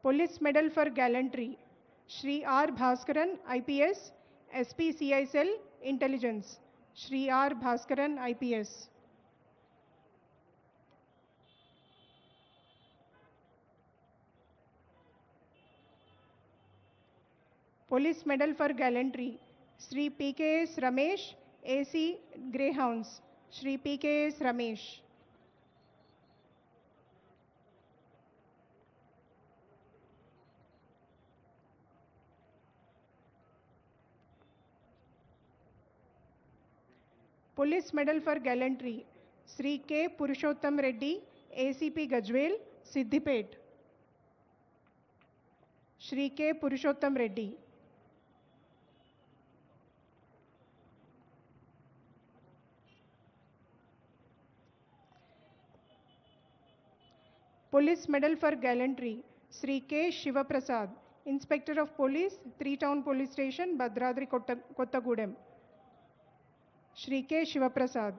Police Medal for Gallantry, Shri R. Bhaskaran, IPS, SP CI Cell Intelligence, Shri R. Bhaskaran, IPS. Police Medal for Gallantry, Shri PKS Ramesh, AC Greyhounds, Shri PKS Ramesh. Police Medal for Gallantry, Sri K. Purushottam Reddy, ACP Gajwel, Siddipet. Shri K. Purushottam Reddy. Police Medal for Gallantry, Sri K. Shivaprasad, Inspector of Police, 3 Town Police Station, Bhadradri Kottagudem. Shri K. Shivaprasad.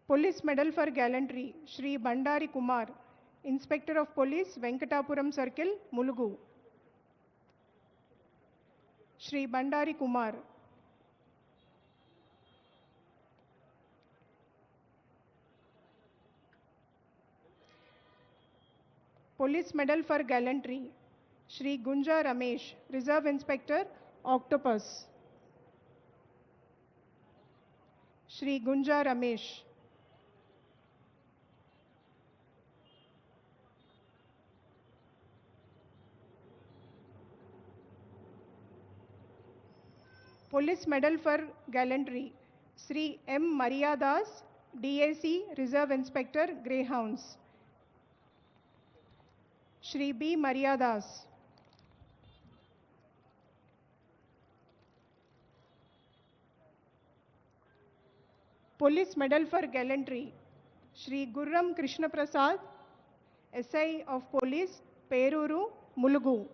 Police Medal for Gallantry, Shri Bandari Kumar, Inspector of Police, Venkatapuram Circle, Mulugu. Shri Bandari Kumar. Police Medal for Gallantry, Shri Gunja Ramesh, Reserve Inspector, Octopus. Shri Gunja Ramesh. Police Medal for Gallantry, Sri M. Maria Das, DAC, Reserve Inspector, Greyhounds. Shri B. Maria Das. Police Medal for Gallantry, Shri Gurram Krishna Prasad, SI of Police, Peruru, Mulugu.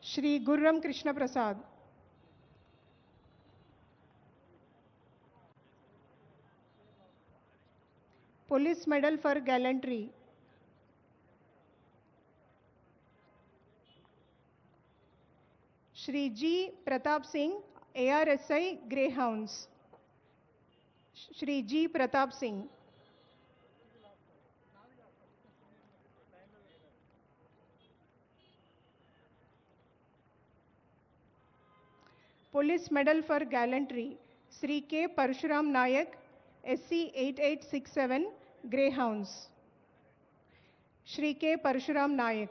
Shri Gurram Krishna Prasad. Police Medal for Gallantry, Shri G. Pratap Singh, ARSI, Greyhounds. Shri G. Pratap Singh. Police Medal for Gallantry, Sri K. Parshuram Nayak, SC 8867, Greyhounds. Shri K. Parshuram Nayak.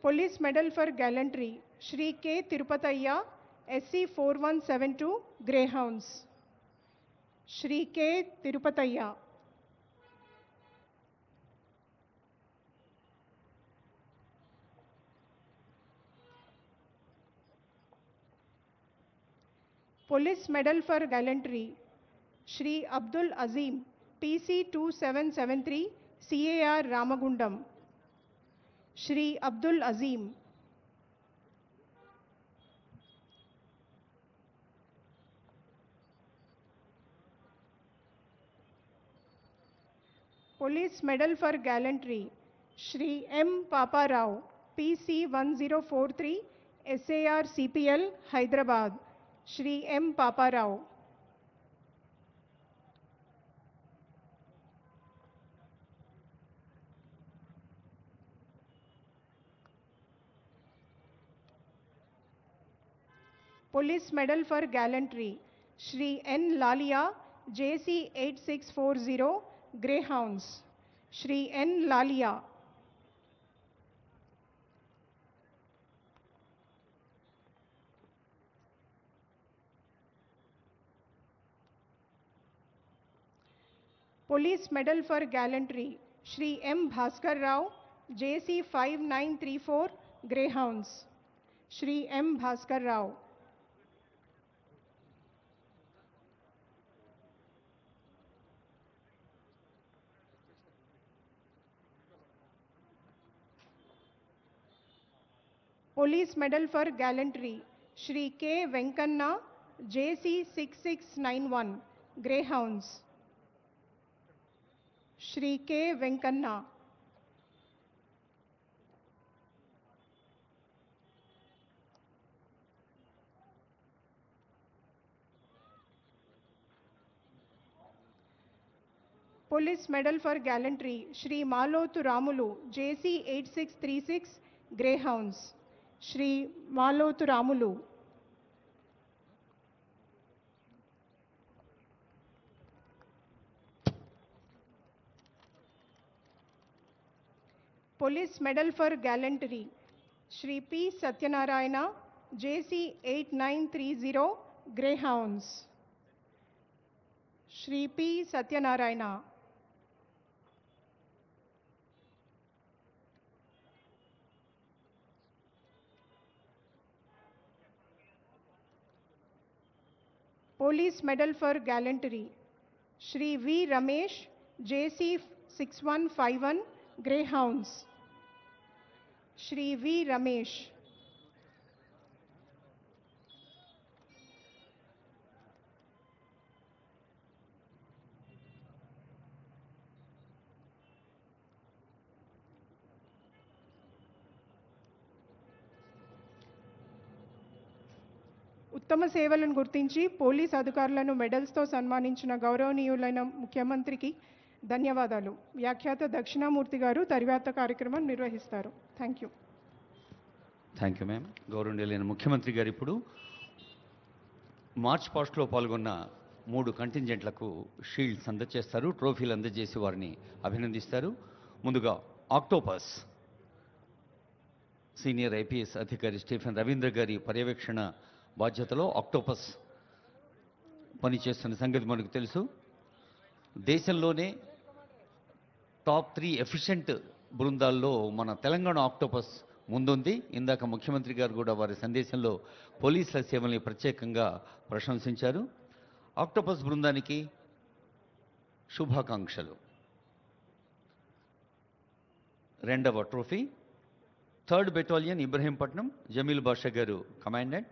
Police Medal for Gallantry, Shri K. Tirupatayya, SC 4172, Greyhounds. Shri K. Tirupatayya. Police Medal for Gallantry, Shri Abdul Azim, PC 2773, CAR Ramagundam. Shri Abdul Azim. Police Medal for Gallantry, Shri M. Papa Rao, PC 1043, SAR CPL, Hyderabad. Shri M. Papa Rao. Police Medal for Gallantry, Shri N. Lalia, JC 8640, Greyhounds. Shri N. Lalia. Police Medal for Gallantry, Shri M. Bhaskar Rao, JC 5934, Greyhounds. Shri M. Bhaskar Rao. Police Medal for Gallantry, Shri K. Venkanna, JC 6691, Greyhounds. Shri K. Venkanna. Police Medal for Gallantry, Shri Malotu Ramulu, JC 8636, Greyhounds. Shri Malotu Ramulu. Police Medal for Gallantry, Shri P. Satyanarayana, JC 8930, Greyhounds. Shri P. Satyanarayana. Police Medal for Gallantry, Shri V. Ramesh, JC 6151, Greyhounds. Shri V. Ramesh. ఉత్తమ సేవలను గుర్తించి police అధికారులను మెడల్స్తో సన్మానించిన గౌరవనీయులైన ముఖ్యమంత్రికి ధన్యవాదాలు. వ్యాఖ్యాత దక్షిణామూర్తి గారు తరువాత కార్యక్రమం నిర్వహిస్తారు. Thank you. Thank you ma'am. గౌరవనీయులైన ముఖ్యమంత్రి గారు ఇప్పుడు మార్చ్ పాస్ట్లో పాల్గొన్న 3 కంటింజెంట్లకు షీల్డ్స్ అందజేస్తారు, ట్రోఫీలు అందజేసి వారిని అభినందిస్తారు. ముందుగా ఆక్టోపస్ సీనియర్ ఐపీఎస్ అధికారి స్టీఫెన్ రవీంద్ర గారి పర్యవేక్షణ బాధ్యతలో ఆక్టోపస్ పనిచేస్తున్న సంగతి మనకు తెలుసు. దేశంలోనే టాప్ 3 ఎఫిషియెంట్ బృందాల్లో మన తెలంగాణ ఆక్టోపస్ ముందుంది. ఇందాక ముఖ్యమంత్రి గారు కూడా వారి సందేశంలో పోలీసుల సేవల్ని ప్రత్యేకంగా ప్రశంసించారు. ఆక్టోపస్ బృందానికి శుభాకాంక్షలు. రెండవ trophy 3rd battalion Ibrahimpatnam, Jameel Basha గారు కమాండెంట్,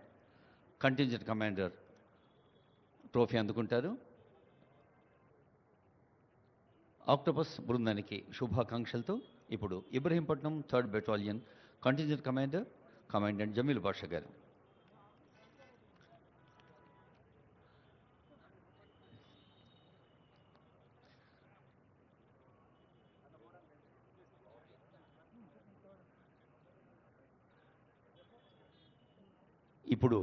కంటింజెంట్ కమాండర్ ట్రోఫీ అందుకుంటారు. ఆక్టోపస్ బృందానికి శుభాకాంక్షలతో ఇప్పుడు Ibrahimpatnam 3rd battalion contingent commander, commandant Jameel Basha గారు. ఇప్పుడు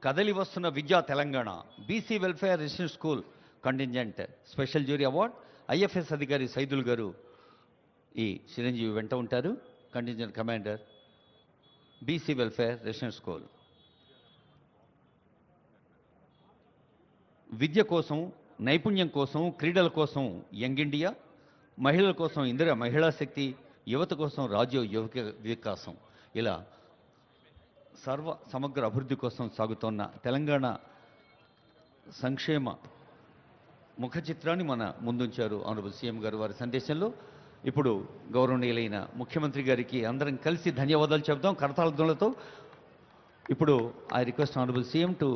కదలి వస్తున్న విద్యా Telangana BC welfare residential school contingent special jury award IFS అధికారి సైదుల్ గారు ఈ చిరంజీవి వెంట ఉంటారు. Contingent commander BC welfare residential school. విద్య కోసం, నైపుణ్యం కోసం, క్రీడల కోసం యంగ్ ఇండియా, మహిళల కోసం ఇందిరా మహిళా శక్తి, యువత కోసం రాజ్య యువక వికాసం, ఇలా సమగ్ర అభివృద్ధి కోసం సాగుతున్న తెలంగాణ సంక్షేమ ముఖ చిత్రాన్ని మన ముందుంచారు ఆనరబుల్ సీఎం గారు వారి సందేశంలో. ఇప్పుడు గౌరవనీయులైన ముఖ్యమంత్రి గారికి అందరం కలిసి ధన్యవాదాలు చెప్దాం కరతాళధ్వనులతో. ఇప్పుడు I request honourable CM to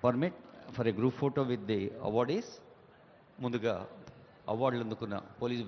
permit for a group photo with the awardees. ముందుగా అవార్డులు అందుకున్న పోలీస్